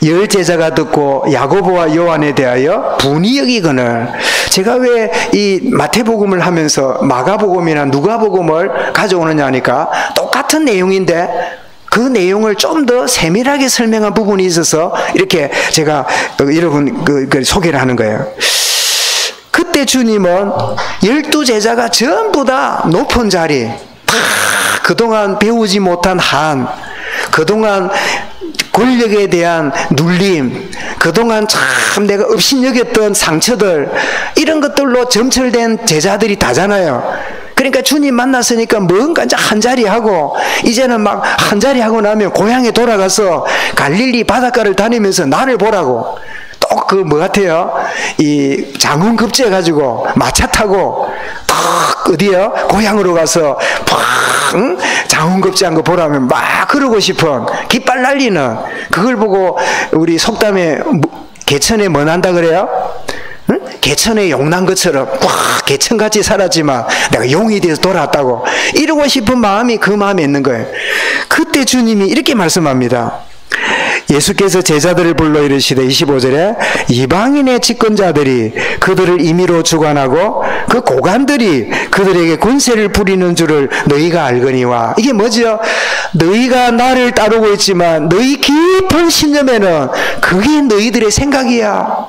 10제자가 듣고 야고보와 요한에 대하여 분이 여기거늘. 제가 왜 이 마태복음을 하면서 마가복음이나 누가복음을 가져오느냐 하니까 똑같은 내용인데 그 내용을 좀 더 세밀하게 설명한 부분이 있어서 이렇게 제가 여러분 소개를 하는 거예요. 그때 주님은 12제자가 전부 다 높은 자리, 다 그동안 배우지 못한 그동안 권력에 대한 눌림, 그동안 참 내가 업신여겼던 상처들, 이런 것들로 점철된 제자들이 다잖아요. 그러니까 주님 만났으니까 뭔가 이제 한자리 하고, 이제는 막 한자리 하고 나면 고향에 돌아가서 갈릴리 바닷가를 다니면서 나를 보라고. 또 그 뭐 같아요? 이 장훈 급제해가지고 마차 타고 딱 어디요? 고향으로 가서 팍 장훈 급제한 거 보라면 막 그러고 싶은, 깃발 날리는, 그걸 보고 우리 속담에 개천에 뭐 난다 그래요? 응? 개천에 용 난 것처럼 꽉 개천같이 살았지만 내가 용이 돼서 돌아왔다고 이러고 싶은 마음이 그 마음에 있는 거예요. 그때 주님이 이렇게 말씀합니다. 예수께서 제자들을 불러 이르시되 25절에 이방인의 집권자들이 그들을 임의로 주관하고 그 고관들이 그들에게 권세를 부리는 줄을 너희가 알거니와. 이게 뭐죠? 너희가 나를 따르고 있지만 너희 깊은 신념에는 그게 너희들의 생각이야.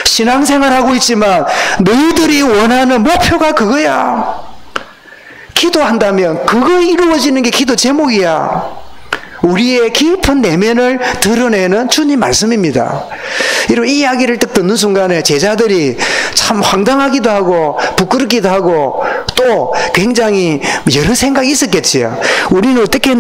신앙생활하고 있지만 너희들이 원하는 목표가 그거야. 기도한다면 그거 이루어지는 게 기도 제목이야. 우리의 깊은 내면을 드러내는 주님 말씀입니다. 여러분, 이 이야기를 딱 듣는 순간에 제자들이 참 황당하기도 하고 부끄럽기도 하고 또 굉장히 여러 생각이 있었겠지요. 우리는 어떻게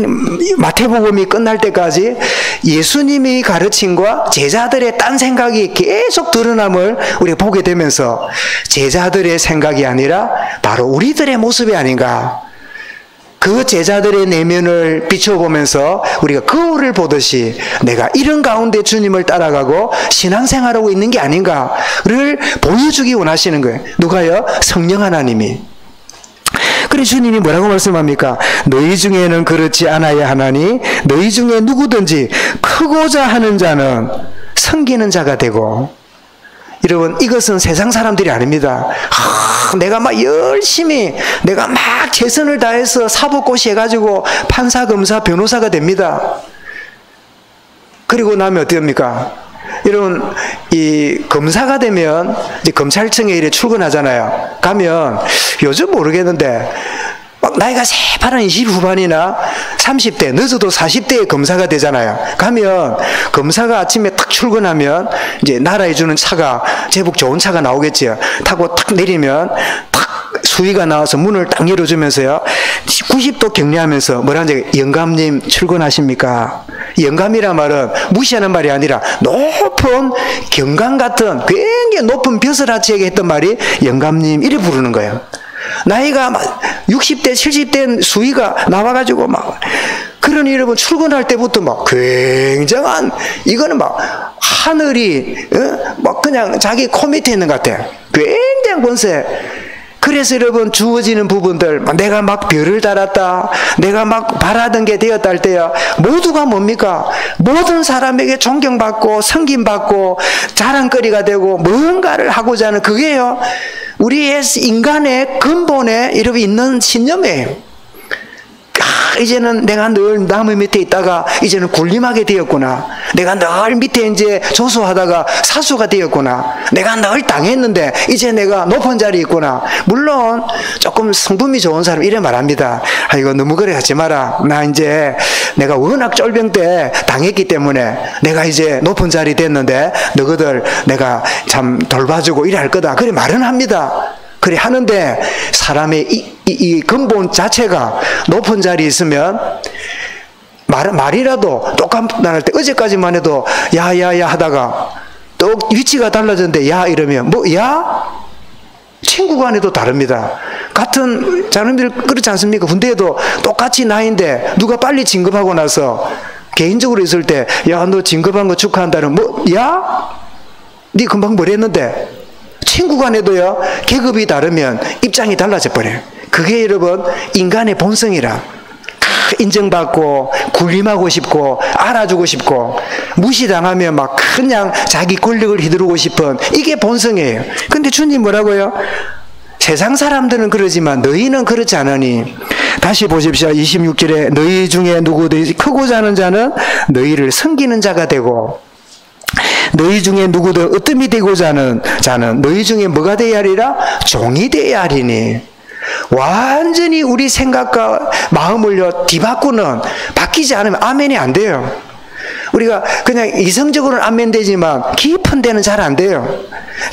마태복음이 끝날 때까지 예수님의 가르침과 제자들의 딴 생각이 계속 드러남을 우리가 보게 되면서 제자들의 생각이 아니라 바로 우리들의 모습이 아닌가. 그 제자들의 내면을 비춰보면서 우리가 거울을 보듯이 내가 이런 가운데 주님을 따라가고 신앙생활하고 있는 게 아닌가를 보여주기 원하시는 거예요. 누가요? 성령 하나님이. 그래 주님이 뭐라고 말씀합니까? 너희 중에는 그렇지 않아야 하나니 너희 중에 누구든지 크고자 하는 자는 섬기는 자가 되고. 여러분, 이것은 세상 사람들이 아닙니다. 내가 막 열심히, 내가 막 최선을 다해서 사법고시 해가지고 판사, 검사, 변호사가 됩니다. 그리고 나면 어떻습니까? 여러분, 이 검사가 되면 이제 검찰청에 이래 출근하잖아요. 가면 요즘 모르겠는데 막 나이가 새파란 20 후반이나 30대, 늦어도 40대의 검사가 되잖아요. 가면 검사가 아침에 탁 출근하면 이제 나라에 주는 차가 제법 좋은 차가 나오겠죠. 타고 탁 내리면 탁 수위가 나와서 문을 딱 열어주면서요, 90도 격리하면서 뭐라는지, 영감님 출근하십니까? 영감이란 말은 무시하는 말이 아니라 높은 경감 같은 굉장히 높은 벼슬아치에게 했던 말이 영감님 이래 부르는 거예요. 나이가 막 60대 70대 수위가 나와가지고 막, 그러니 여러분 출근할 때부터 막 굉장한, 이거는 막 하늘이 막 그냥 자기 코 밑에 있는 것 같아. 굉장한 권세. 그래서 여러분 주어지는 부분들, 내가 막 별을 달았다, 내가 막 바라던 게 되었다 할 때야, 모두가 뭡니까? 모든 사람에게 존경받고 섬김받고 자랑거리가 되고 뭔가를 하고자 하는, 그게요 우리의 인간의 근본에 이렇게 있는 신념이에요. 이제는 내가 늘 나무 밑에 있다가 이제는 군림하게 되었구나. 내가 늘 밑에 이제 조소하다가 사수가 되었구나. 내가 늘 당했는데 이제 내가 높은 자리에 있구나. 물론 조금 성품이 좋은 사람 이래 말합니다. 이거 너무 그래 하지 마라. 나 이제 내가 워낙 쫄병 때 당했기 때문에 내가 이제 높은 자리 됐는데 너희들 내가 참 돌봐주고 이래 할 거다. 그래 말은 합니다. 그래 하는데 사람의 이 근본 자체가 높은 자리에 있으면 말이라도 똑같다 할 때, 어제까지만 해도 야야야 하다가 또 위치가 달라졌는데 야 이러면 뭐 야? 친구 간에도 다릅니다. 같은 자녀들 그렇지 않습니까? 군대에도 똑같이 나이인데 누가 빨리 진급하고 나서 개인적으로 있을 때 야 너 진급한 거 축하한다는 뭐 야? 네 금방 뭘 했는데? 친구 간에도요, 계급이 다르면 입장이 달라져 버려요. 그게 여러분 인간의 본성이라. 인정받고 군림하고 싶고 알아주고 싶고 무시당하면 막 그냥 자기 권력을 휘두르고 싶은, 이게 본성이에요. 근데 주님 뭐라고요? 세상 사람들은 그러지만 너희는 그렇지 않으니. 다시 보십시오. 26절에 너희 중에 누구든지 크고자 하는 자는 너희를 섬기는 자가 되고, 너희 중에 누구든 으뜸이 되고자 하는 자는 너희 중에 뭐가 되어야 하리라? 종이 되어야 하리니. 완전히 우리 생각과 마음을요 뒤바꾸는, 바뀌지 않으면 아멘이 안 돼요. 우리가 그냥 이성적으로는 아멘 되지만 깊은 데는 잘 안 돼요.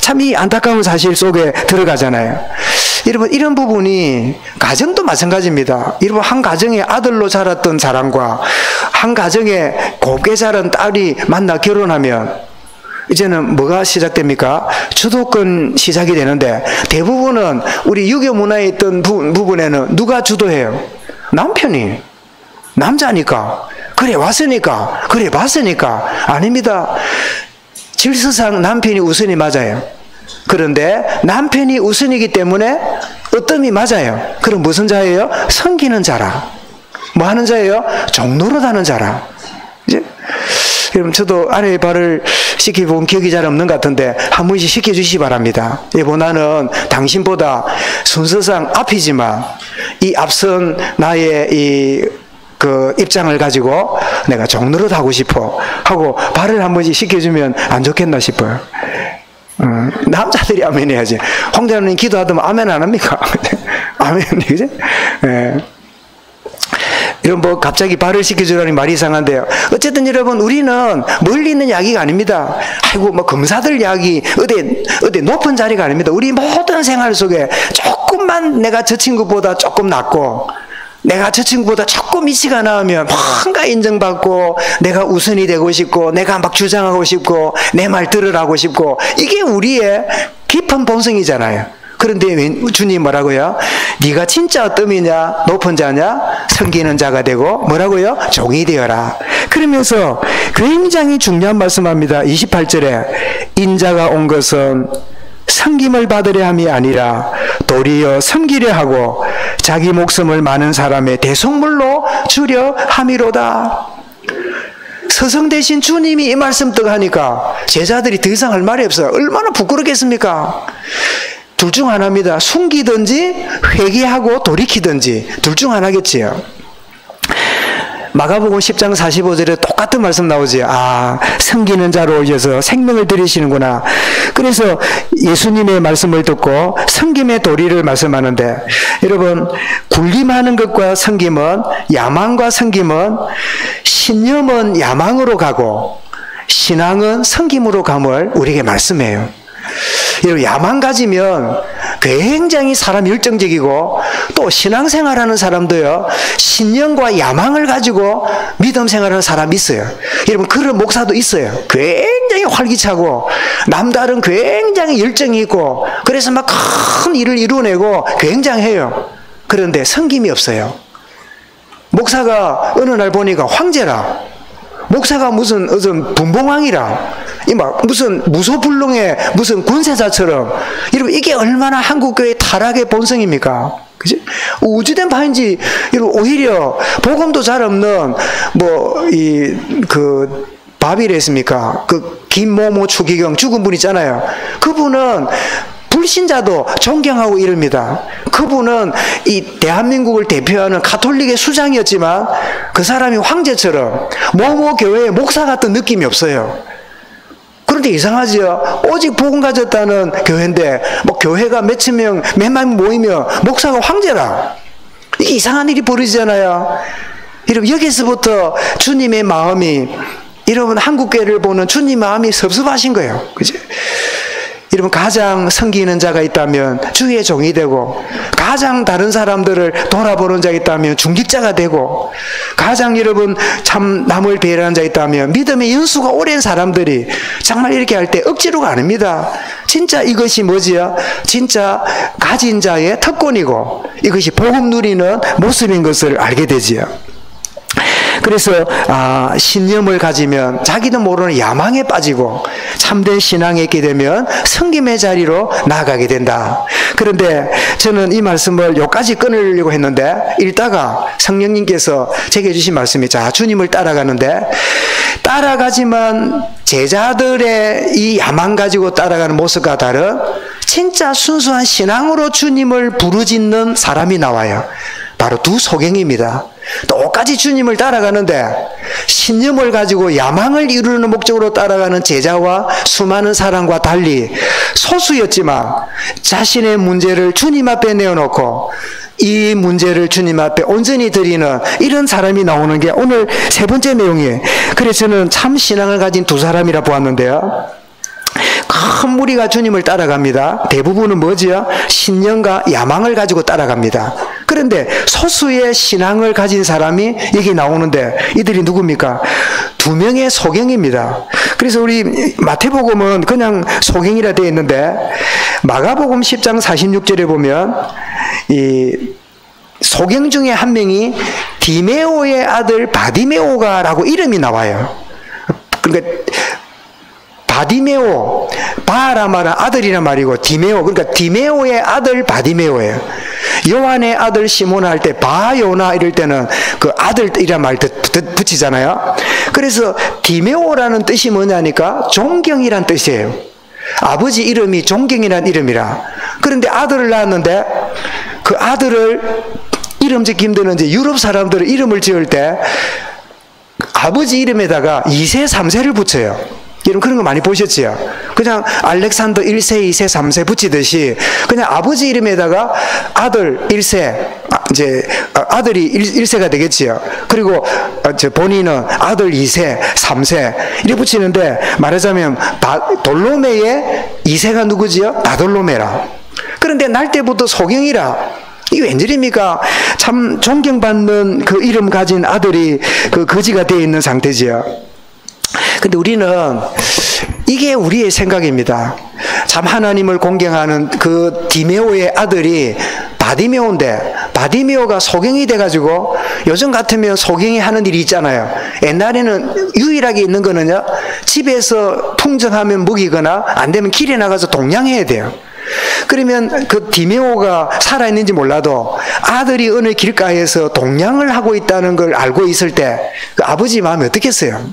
참 이 안타까운 사실 속에 들어가잖아요. 여러분 이런 부분이 가정도 마찬가지입니다. 여러분 한 가정에 아들로 자랐던 사람과 한 가정에 곱게 자란 딸이 만나 결혼하면 이제는 뭐가 시작됩니까? 주도권 시작이 되는데, 대부분은 우리 유교 문화에 있던 부분에는 누가 주도해요? 남편이. 남자니까. 그래 왔으니까. 그래 봤으니까. 아닙니다. 질서상 남편이 우선이 맞아요. 그런데 남편이 우선이기 때문에 어뜸이 맞아요. 그럼 무슨 자예요? 섬기는 자라. 뭐 하는 자예요? 종노릇하는 자라. 이제 여러분 저도 아내의 발을 시켜본 기억이 잘 없는 것 같은데 한 번씩 시켜주시기 바랍니다. 여보 나는 당신보다 순서상 앞이지만 이 앞선 나의 그 입장을 가지고 내가 종노릇 하고 싶어 하고 발을 한 번씩 시켜주면 안 좋겠나 싶어요. 남자들이 아멘 해야지. 홍자님 기도하더만 아멘 안 합니까? 아멘, 그죠? 예. 이런 뭐 갑자기 발을 시켜주라니 말이 이상한데요. 어쨌든 여러분 우리는 멀리 있는 이야기가 아닙니다. 아이고 뭐 검사들 이야기 어디 높은 자리가 아닙니다. 우리 모든 생활 속에 조금만 내가 저 친구보다 조금 낫고 내가 저 친구보다 조금 위치가 나으면 뭔가 인정받고 내가 우선이 되고 싶고 내가 막 주장하고 싶고 내 말 들으라고 싶고, 이게 우리의 깊은 본성이잖아요. 그런데 주님 뭐라고요? 네가 진짜 어뜸이냐? 높은 자냐? 섬기는 자가 되고 뭐라고요? 종이 되어라. 그러면서 굉장히 중요한 말씀합니다. 28절에 인자가 온 것은 섬김을 받으려 함이 아니라 도리어 섬기려 하고 자기 목숨을 많은 사람의 대속물로 주려 함이로다. 스승 대신 주님이 이 말씀 떡 하니까 제자들이 더 이상 할 말이 없어요. 얼마나 부끄럽겠습니까? 둘 중 하나입니다. 숨기든지 회개하고 돌이키든지 둘 중 하나겠지요. 마가복음 10장 45절에 똑같은 말씀 나오지. 아, 섬기는 자로 오셔서 생명을 들이시는구나. 그래서 예수님의 말씀을 듣고 섬김의 도리를 말씀하는데, 여러분, 군림하는 것과 섬김은, 야망과 섬김은, 신념은 야망으로 가고 신앙은 섬김으로 감을 우리에게 말씀해요. 여러분, 야망 가지면 굉장히 사람 열정적이고, 또 신앙생활하는 사람도요, 신념과 야망을 가지고 믿음 생활하는 사람이 있어요. 여러분, 그런 목사도 있어요. 굉장히 활기차고 남다른 굉장히 열정이 있고, 그래서 막 큰 일을 이루어내고 굉장해요. 그런데 섬김이 없어요. 목사가 어느 날 보니까 황제라, 목사가 무슨 분봉왕이라, 무슨 무소불능의 무슨 군세자처럼, 여러분, 이게 얼마나 한국교회의 타락의 본성입니까? 그지? 우주된 바인지, 여러분, 오히려 복음도 잘 없는 바비랬습니까? 김모모 추기경 죽은 분 있잖아요. 그분은 불신자도 존경하고 이릅니다. 그분은 이 대한민국을 대표하는 가톨릭의 수장이었지만 그 사람이 황제처럼 모모 교회의 목사 같은 느낌이 없어요. 그런데 이상하지요. 오직 복음 가졌다는 교회인데 교회가 몇천 명, 몇만 명 모이면 목사가 황제라. 이게 이상한 일이 벌어지잖아요. 여러분, 여기서부터 주님의 마음이, 여러분, 한국교회를 보는 주님 마음이 섭섭하신 거예요. 그죠? 여러분, 가장 섬기는 자가 있다면 주의 종이 되고, 가장 다른 사람들을 돌아보는 자가 있다면 중직자가 되고, 가장 여러분 참 남을 배려하는 자가 있다면 믿음의 연수가 오랜 사람들이 정말 이렇게 할 때 억지로가 아닙니다. 진짜 이것이 뭐지요? 진짜 가진 자의 특권이고 이것이 복음 누리는 모습인 것을 알게 되지요. 그래서 신념을 가지면 자기도 모르는 야망에 빠지고 참된 신앙에 있게 되면 섬김의 자리로 나아가게 된다. 그런데 저는 이 말씀을 여기까지 끊으려고 했는데 읽다가 성령님께서 제게 주신 말씀이, 자, 주님을 따라가는데, 따라가지만 제자들의 이 야망 가지고 따라가는 모습과 다른 진짜 순수한 신앙으로 주님을 부르짖는 사람이 나와요. 바로 두 소경입니다. 똑같이 주님을 따라가는데 신념을 가지고 야망을 이루는 목적으로 따라가는 제자와 수많은 사람과 달리 소수였지만 자신의 문제를 주님 앞에 내어놓고 이 문제를 주님 앞에 온전히 드리는 이런 사람이 나오는 게 오늘 세 번째 내용이에요. 그래서 저는 참 신앙을 가진 두 사람이라 보았는데요. 큰 무리가 주님을 따라갑니다. 대부분은 뭐지요? 신념과 야망을 가지고 따라갑니다. 그런데 소수의 신앙을 가진 사람이 여기 나오는데 이들이 누굽니까? 두 명의 소경입니다. 그래서 우리 마태복음은 그냥 소경이라 되어 있는데 마가복음 10장 46절에 보면 이 소경 중에 한 명이 디메오의 아들 바디메오가라고 이름이 나와요. 그러니까 바디메오, 바라 말은 아들이란 말이고 디메오, 그러니까 디메오의 아들 바디메오예요. 요한의 아들 시몬 할 때 바요나 이럴 때는 그 아들이란 말 붙이잖아요. 그래서 디메오라는 뜻이 뭐냐니까 존경이란 뜻이에요. 아버지 이름이 존경이란 이름이라. 그런데 아들을 낳았는데 그 아들을 이름 짓기 힘드는지 유럽 사람들은 이름을 지을 때 아버지 이름에다가 2세, 3세를 붙여요. 여러분 그런 거 많이 보셨지요? 그냥 알렉산더 1세, 2세, 3세 붙이듯이 그냥 아버지 이름에다가 아들 1세, 이제 아들이 1세가 되겠지요. 그리고 본인은 아들 2세, 3세 이렇게 붙이는데 말하자면 돌로메의 2세가 누구지요? 바돌로메라. 그런데 날 때부터 소경이라. 이게 웬일입니까? 참 존경받는 그 이름 가진 아들이 그 거지가 되어 있는 상태지요. 근데 우리는 이게 우리의 생각입니다. 참 하나님을 공경하는 그 디메오의 아들이 바디메오인데 바디메오가 소경이 돼가지고 요즘 같으면 소경이 하는 일이 있잖아요. 옛날에는 유일하게 있는 거는요, 집에서 풍정하면 먹이거나 안 되면 길에 나가서 동냥해야 돼요. 그러면 그 디메오가 살아있는지 몰라도 아들이 어느 길가에서 동냥을 하고 있다는 걸 알고 있을 때 그 아버지 마음이 어떻겠어요?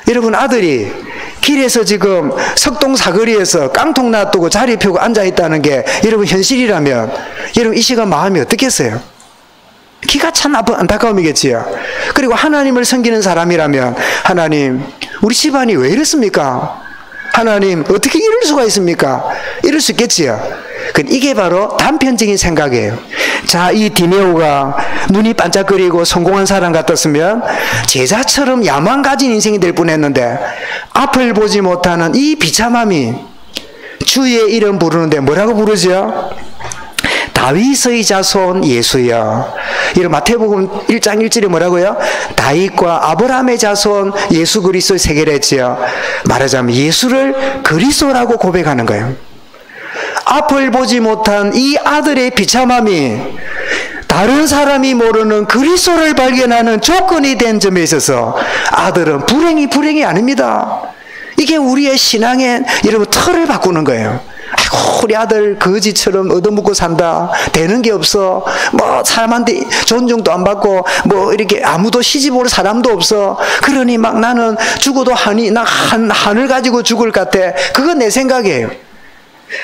여러분 아들이 길에서 지금 석동 사거리에서 깡통 놔두고 자리 펴고 앉아있다는 게 여러분 현실이라면 여러분 이 시간 마음이 어떻겠어요? 기가 참 안타까움이겠지요. 그리고 하나님을 섬기는 사람이라면 하나님 우리 집안이 왜 이렇습니까? 하나님 어떻게 이럴 수가 있습니까? 이럴 수 있겠지요. 이게 바로 단편적인 생각이에요. 자, 이 디메오가 눈이 반짝거리고 성공한 사람 같았으면 제자처럼 야망 가진 인생이 될 뻔했는데 앞을 보지 못하는 이 비참함이 주의 이름 부르는데 뭐라고 부르죠? 다윗의 자손 예수여. 이런 마태복음 1장 1절에 뭐라고요? 다윗과 아브라함의 자손 예수 그리스도의 세계를 했지요. 말하자면 예수를 그리스도라고 고백하는 거예요. 앞을 보지 못한 이 아들의 비참함이 다른 사람이 모르는 그리스도를 발견하는 조건이 된 점에 있어서 아들은 불행이 아닙니다. 이게 우리의 신앙의 여러분 틀을 바꾸는 거예요. 아이고 우리 아들 거지처럼 얻어먹고 산다. 되는 게 없어. 뭐 사람한테 존중도 안 받고 뭐 이렇게 아무도 시집 올 사람도 없어. 그러니 막 나는 죽어도 한을 가지고 죽을 것 같아. 그건 내 생각이에요.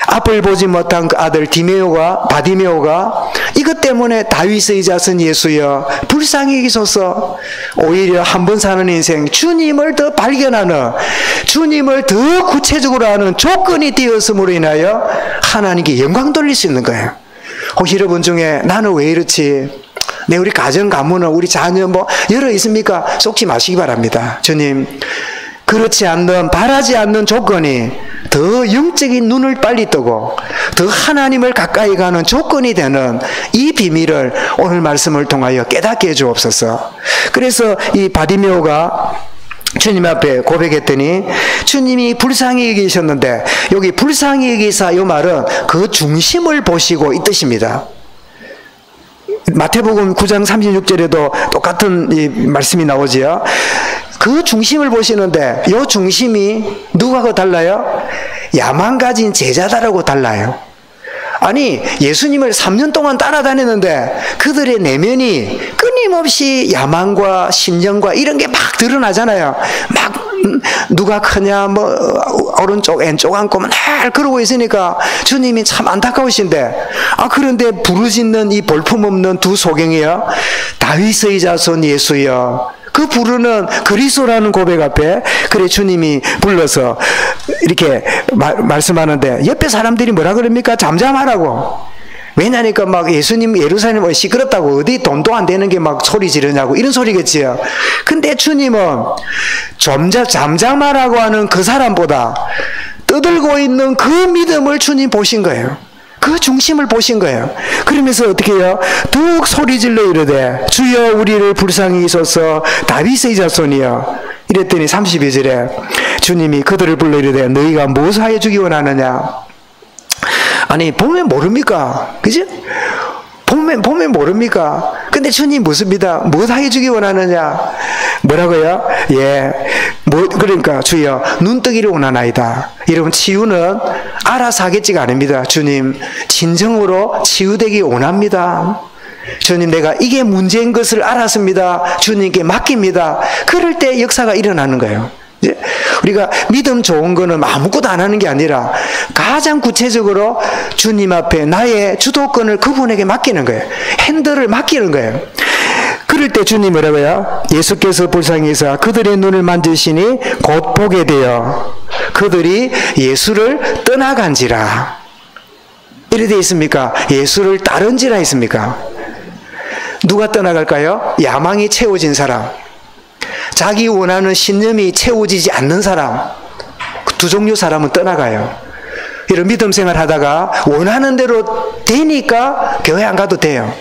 앞을 보지 못한 그 아들 바디메오가 이것 때문에 다윗의 자손 예수여 불쌍히 여기소서. 오히려 한 번 사는 인생 주님을 더 발견하는, 주님을 더 구체적으로 하는 조건이 되었음으로 인하여 하나님께 영광 돌릴 수 있는 거예요. 혹시 여러분 중에 나는 왜 이렇지? 내 우리 가정 가문은 우리 자녀 뭐 여러 있습니까? 속지 마시기 바랍니다. 주님 그렇지 않는, 바라지 않는 조건이 더 영적인 눈을 빨리 뜨고 더 하나님을 가까이 가는 조건이 되는 이 비밀을 오늘 말씀을 통하여 깨닫게 해주옵소서. 그래서 이 바디메오가 주님 앞에 고백했더니 주님이 불쌍히 여기셨는데, 여기 불쌍히 여기사 이 말은 그 중심을 보시고 이 뜻입니다. 마태복음 9장 36절에도 똑같은 이 말씀이 나오지요. 그 중심을 보시는데 이 중심이 누구하고 달라요? 야망 가진 제자다라고 달라요. 아니 예수님을 3년 동안 따라다녔는데 그들의 내면이 끊임없이 야망과 심령과 이런 게 막 드러나잖아요. 막 누가 크냐 뭐 오른쪽 왼쪽 앉고 맨날 그러고 있으니까 주님이 참 안타까우신데, 그런데 부르짖는 이 볼품없는 두 소경이요, 다윗의 자손 예수여, 그 부르는 그리스도라는 고백 앞에 그래 주님이 불러서 이렇게 말씀하는데 옆에 사람들이 뭐라 그럽니까? 잠잠하라고. 왜냐니까 막 예수님 예루살렘 시끄럽다고, 어디 돈도 안 되는 게 막 소리 지르냐고 이런 소리겠지요. 근데 주님은 잠잠하라고 하는 그 사람보다 떠들고 있는 그 믿음을 주님 보신 거예요. 그 중심을 보신 거예요. 그러면서 어떻게 해요? 더욱 소리질러 이르되 주여 우리를 불쌍히 여기소서 다윗의 자손이여. 이랬더니 32절에 주님이 그들을 불러 이르되 너희가 무엇을 하여 주기 원하느냐. 아니 보면 모릅니까? 그죠? 보면 모릅니까? 근데 주님 묻습니다. 무엇 하여 주기 원하느냐? 뭐라고요? 그러니까 주여 눈뜨기를 원하나이다. 여러분 치유는 알아서 하겠지가 아닙니다. 주님 진정으로 치유되기 원합니다. 주님 내가 이게 문제인 것을 알았습니다. 주님께 맡깁니다. 그럴 때 역사가 일어나는 거예요. 우리가 믿음 좋은 거는 아무것도 안 하는 게 아니라 가장 구체적으로 주님 앞에 나의 주도권을 그분에게 맡기는 거예요. 핸들을 맡기는 거예요. 그럴 때 주님이 뭐라고요? 예수께서 불쌍히 여기사 그들의 눈을 만지시니 곧 보게 되어 그들이 예수를 떠나간지라. 이래 되어 있습니까? 예수를 따른지라 있습니까? 누가 떠나갈까요? 야망이 채워진 사람, 자기 원하는 신념이 채워지지 않는 사람, 두 종류 사람은 떠나가요. 이런 믿음 생활 하다가 원하는 대로 되니까 교회 안 가도 돼요.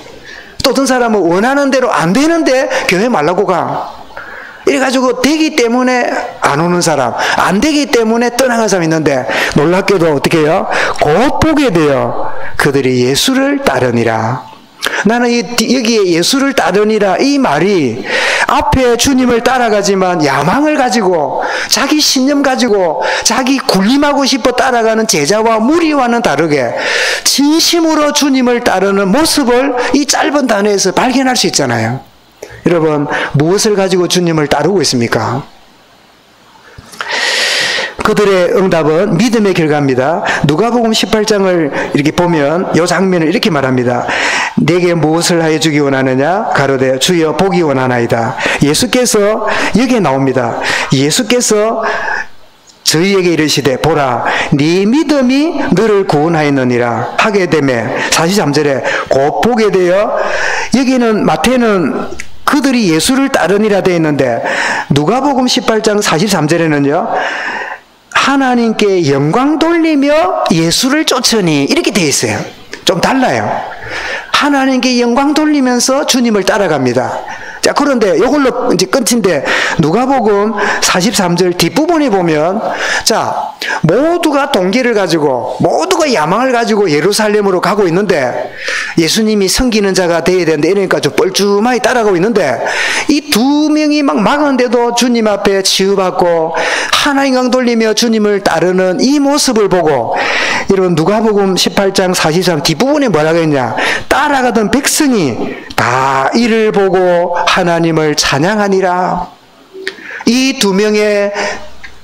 또 어떤 사람은 원하는 대로 안 되는데 교회 말라고 가. 이래가지고 되기 때문에 안 오는 사람, 안 되기 때문에 떠나간 사람이 있는데 놀랍게도 어떻게 해요? 곧 보게 돼요. 그들이 예수를 따르니라. 나는 여기에 예수를 따르니라 이 말이 앞에 주님을 따라가지만 야망을 가지고 자기 신념 가지고 자기 군림하고 싶어 따라가는 제자와 무리와는 다르게 진심으로 주님을 따르는 모습을 이 짧은 단어에서 발견할 수 있잖아요. 여러분 무엇을 가지고 주님을 따르고 있습니까? 그들의 응답은 믿음의 결과입니다. 누가복음 18장을 이렇게 보면 이 장면을 이렇게 말합니다. 내게 무엇을 하여 주기 원하느냐? 가로되 주여 보기 원하나이다. 예수께서 여기에 나옵니다. 예수께서 저희에게 이르시되 보라 네 믿음이 너를 구원하였느니라 하게 되매 43절에 곧 보게 되어 여기는 마태는 그들이 예수를 따르니라 되어 있는데 누가복음 18장 43절에는요 하나님께 영광 돌리며 예수를 쫓으니 이렇게 되어 있어요. 좀 달라요. 하나님께 영광 돌리면서 주님을 따라갑니다. 자, 그런데 이걸로 이제 끝인데, 누가복음 43절 뒷부분에 보면, 자, 모두가 동기를 가지고, 모두가 야망을 가지고 예루살렘으로 가고 있는데, 예수님이 섬기는 자가 되어야 되는데, 이러니까 좀 뻘쭘하게 따라가고 있는데, 이 두 명이 막 막았는데도 주님 앞에 치유받고, 하나님 강 돌리며 주님을 따르는 이 모습을 보고, 이런 누가복음 18장 43 뒷부분에 뭐라고 했냐? 따라가던 백성이 다 이를 보고 하나님을 찬양하니라. 이 두 명의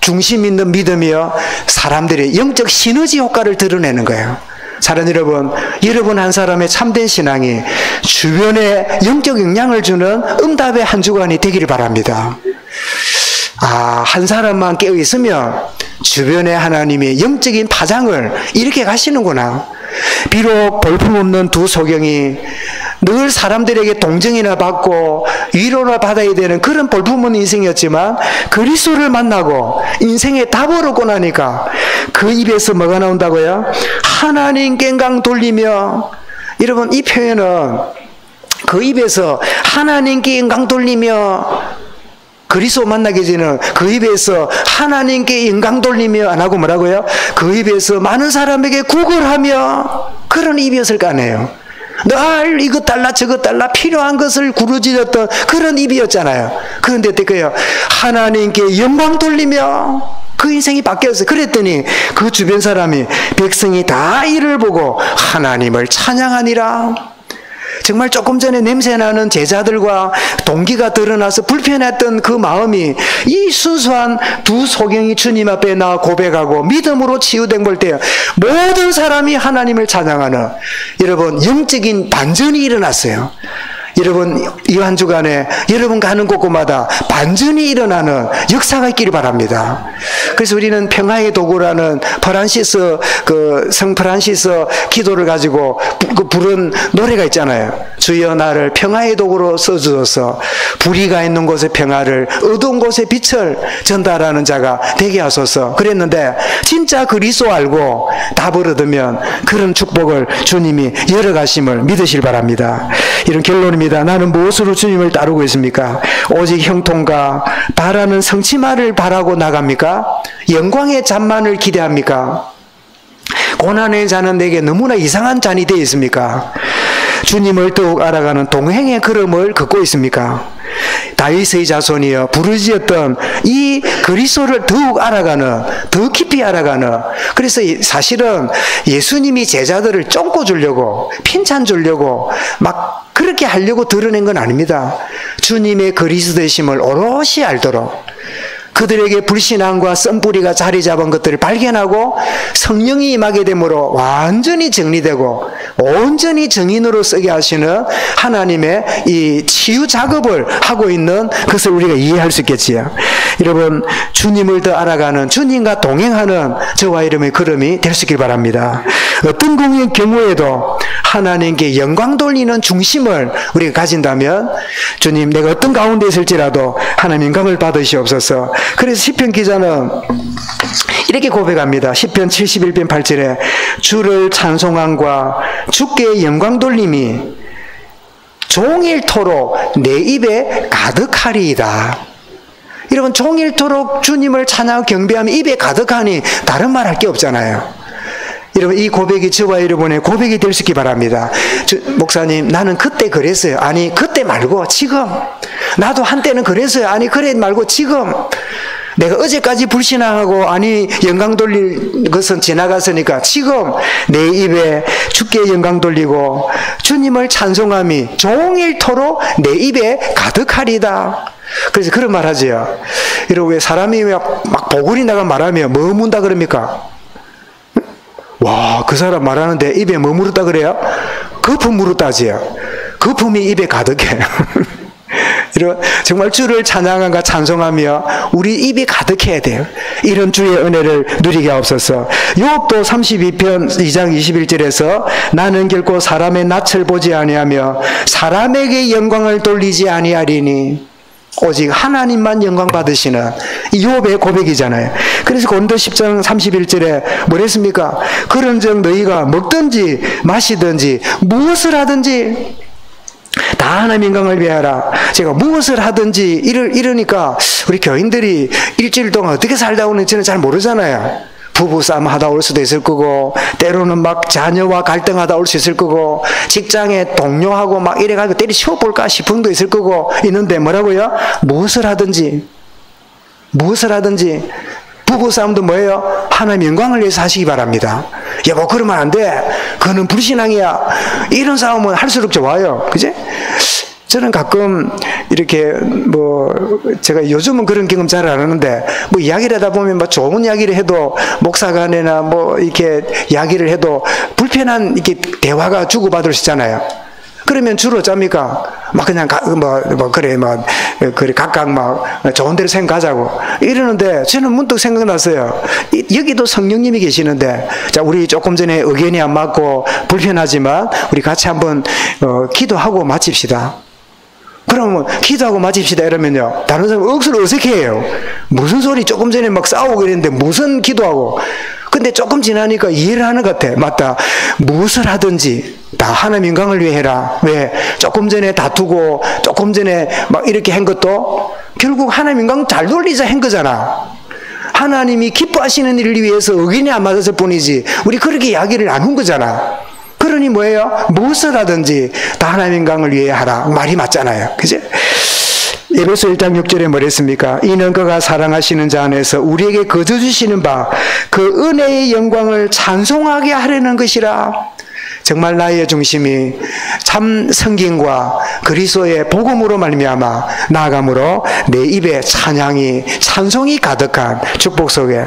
중심 있는 믿음이요 사람들의 영적 시너지 효과를 드러내는 거예요. 사랑하는 여러분, 여러분 한 사람의 참된 신앙이 주변에 영적 영향을 주는 응답의 한 주간이 되기를 바랍니다. 한 사람만 깨어 있으면 주변에 하나님이 영적인 파장을 이렇게 가시는구나. 비록 볼품없는 두 소경이 늘 사람들에게 동정이나 받고 위로나 받아야 되는 그런 볼품없는 인생이었지만 그리스도를 만나고 인생의 답을 얻고 나니까 그 입에서 뭐가 나온다고요? 하나님께 영광 돌리며. 여러분, 이 표현은 그 입에서 하나님께 영광 돌리며 그리스도 만나기 전에는 그 입에서 하나님께 영광 돌리며 안 하고 뭐라고요? 그 입에서 많은 사람에게 구걸하며 그런 입이었을 거 아니에요. 늘 이것 달라 저것 달라 필요한 것을 구르짖었던 그런 입이었잖아요. 그런데 어떡해요? 하나님께 영광 돌리며 그 인생이 바뀌었어요. 그랬더니 그 주변 사람이 백성이 다 이를 보고 하나님을 찬양하니라. 정말 조금 전에 냄새나는 제자들과 동기가 드러나서 불편했던 그 마음이 이 순수한 두 소경이 주님 앞에 나와 고백하고 믿음으로 치유된 볼 때 모든 사람이 하나님을 찬양하는, 여러분, 영적인 반전이 일어났어요. 여러분, 이 한 주간에 여러분 가는 곳곳마다 반전이 일어나는 역사가 있기를 바랍니다. 그래서 우리는 평화의 도구라는 성 프란시스 기도를 가지고 부른 노래가 있잖아요. 주여 나를 평화의 도구로 써주셔서 불의가 있는 곳에 평화를, 어두운 곳에 빛을 전달하는 자가 되게 하소서. 그랬는데 진짜 그리스도 알고 답을 얻으면 그런 축복을 주님이 열어가심을 믿으실 바랍니다. 이런 결론입니다. 나는 무엇으로 주님을 따르고 있습니까? 오직 형통과 바라는 성취만을 바라고 나갑니까? 영광의 잔만을 기대합니까? 고난의 잔은 내게 너무나 이상한 잔이 되어 있습니까? 주님을 더욱 알아가는 동행의 걸음을 걷고 있습니까? 다윗의 자손이여 부르짖었던 이 그리스도를 더욱 알아가는, 더 깊이 알아가는. 그래서 사실은 예수님이 제자들을 쫑고 주려고, 핀찬 주려고 막 그렇게 하려고 드러낸 건 아닙니다. 주님의 그리스도이심을 오롯이 알도록 그들에게 불신앙과 썬뿌리가 자리 잡은 것들을 발견하고 성령이 임하게 되므로 완전히 정리되고 온전히 정인으로 쓰게 하시는 하나님의 이 치유 작업을 하고 있는 것을 우리가 이해할 수 있겠지요. 여러분, 주님을 더 알아가는, 주님과 동행하는 저와 여러분의 걸음이 될 수 있길 바랍니다. 어떤 경우에도 하나님께 영광 돌리는 중심을 우리가 가진다면 주님, 내가 어떤 가운데 있을지라도 하나님 영광을 받으시옵소서. 그래서 시편 기자는 이렇게 고백합니다. 시편 71편 8절에 주를 찬송함과 주께 영광 돌림이 종일토록 내 입에 가득하리이다. 여러분, 종일토록 주님을 찬양하고 경배하면 입에 가득하니 다른 말 할 게 없잖아요. 여러분, 이 고백이 저와 여러분의 고백이 될 수 있기 바랍니다. 목사님, 나는 그때 그랬어요. 아니, 그때 말고 지금. 나도 한때는 그랬어요. 아니, 그래 말고 지금. 내가 어제까지 불신앙하고 아니 영광 돌릴 것은 지나갔으니까 지금 내 입에 주께 영광 돌리고 주님을 찬송함이 종일토록 내 입에 가득하리다. 그래서 그런 말 하지요. 이러고 왜 사람이 막 보글이 나가 말하면 뭐 문다 그럽니까? 와, 그 사람 말하는데 입에 뭐 물었다 그래요? 거품 물었다지요. 거품이 입에 가득해. 이런 정말 주를 찬양함과 찬송하며 우리 입이 가득해야 돼요. 이런 주의 은혜를 누리게 하옵소서. 욥도 32편 2장 21절에서 나는 결코 사람의 낯을 보지 아니하며 사람에게 영광을 돌리지 아니하리니 오직 하나님만 영광 받으시는 이 욥의 고백이잖아요. 그래서 고린도 10장 31절에 뭐랬습니까? 그런즉 너희가 먹든지 마시든지 무엇을 하든지 다 하나님 영광을 위하라. 제가 무엇을 하든지 이러니까 우리 교인들이 일주일 동안 어떻게 살다 오는지 저는 잘 모르잖아요. 부부싸움 하다 올 수도 있을 거고, 때로는 막 자녀와 갈등하다 올 수 있을 거고, 직장에 동료하고 막 이래가지고 때리 치워볼까 싶은 도 있을 거고 있는데 뭐라고요? 무엇을 하든지 부부싸움도 뭐예요? 하나님 영광을 위해서 하시기 바랍니다. 여보 그러면 안 돼. 그거는 불신앙이야. 이런 싸움은 할수록 좋아요. 그지? 저는 가끔 이렇게 제가 요즘은 그런 경험 잘 안 하는데 이야기를 하다 보면 좋은 이야기를 해도 목사간에나 이렇게 이야기를 해도 불편한 이렇게 대화가 주고받을 수 있잖아요. 그러면 주로 어쩝니까? 그냥 그래 각각 좋은 데로 생각하자고 이러는데 저는 문득 생각났어요. 여기도 성령님이 계시는데 자 우리 조금 전에 의견이 안 맞고 불편하지만 우리 같이 한번 기도하고 마칩시다. 그러면 기도하고 마칩시다 이러면요 다른 사람 억수로 어색해요. 무슨 소리 조금 전에 막 싸우고 그랬는데 무슨 기도하고. 근데 조금 지나니까 이해를 하는 것 같아. 맞다. 무엇을 하든지 다 하나님 영광을 위해 해라. 왜? 조금 전에 다투고 조금 전에 막 이렇게 한 것도 결국 하나님 영광 잘 돌리자 한 거잖아. 하나님이 기뻐하시는 일을 위해서 의견이 안 맞았을 뿐이지 우리 그렇게 이야기를 안 한 거잖아. 그러니 뭐예요? 무엇을 하든지 다 하나님 영광을 위해 하라. 말이 맞잖아요. 그죠? 에베소 1장 6절에 뭐랬습니까? 이는 그가 사랑하시는 자 안에서 우리에게 거저 주시는 바 그 은혜의 영광을 찬송하게 하려는 것이라. 정말 나의 중심이 참 성경과 그리스도의 복음으로 말미암아 나아감으로 내 입에 찬송이 가득한 축복 속에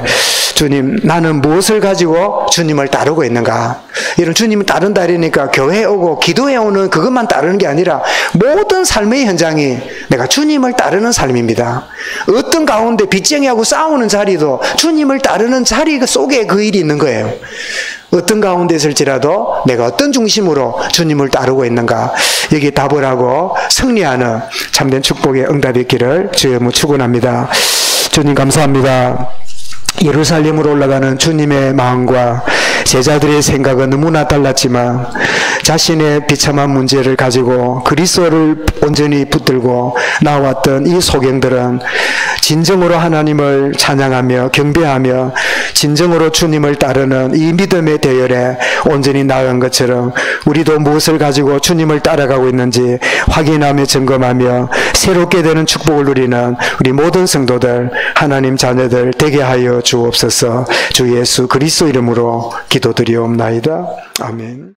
주님 나는 무엇을 가지고 주님을 따르고 있는가. 이런 주님을 따른다 이러니까 교회에 오고 기도해 오는 그것만 따르는 게 아니라 모든 삶의 현장이 내가 주님을 따르는 삶입니다. 어떤 가운데 빚쟁이하고 싸우는 자리도 주님을 따르는 자리 속에 그 일이 있는 거예요. 어떤 가운데 있을지라도 내가 어떤 중심으로 주님을 따르고 있는가 여기에 답을 하고 승리하는 참된 축복의 응답이 있기를 주의 이름으로 축원합니다. 주님 감사합니다. 예루살렘으로 올라가는 주님의 마음과 제자들의 생각은 너무나 달랐지만 자신의 비참한 문제를 가지고 그리스도를 온전히 붙들고 나왔던 이 소경들은 진정으로 하나님을 찬양하며 경배하며 진정으로 주님을 따르는 이 믿음의 대열에 온전히 나아간 것처럼 우리도 무엇을 가지고 주님을 따라가고 있는지 확인하며 점검하며 새롭게 되는 축복을 누리는 우리 모든 성도들 하나님 자녀들 되게 하여 주옵소서. 주 예수 그리스도 이름으로 기도드리옵나이다. 아멘.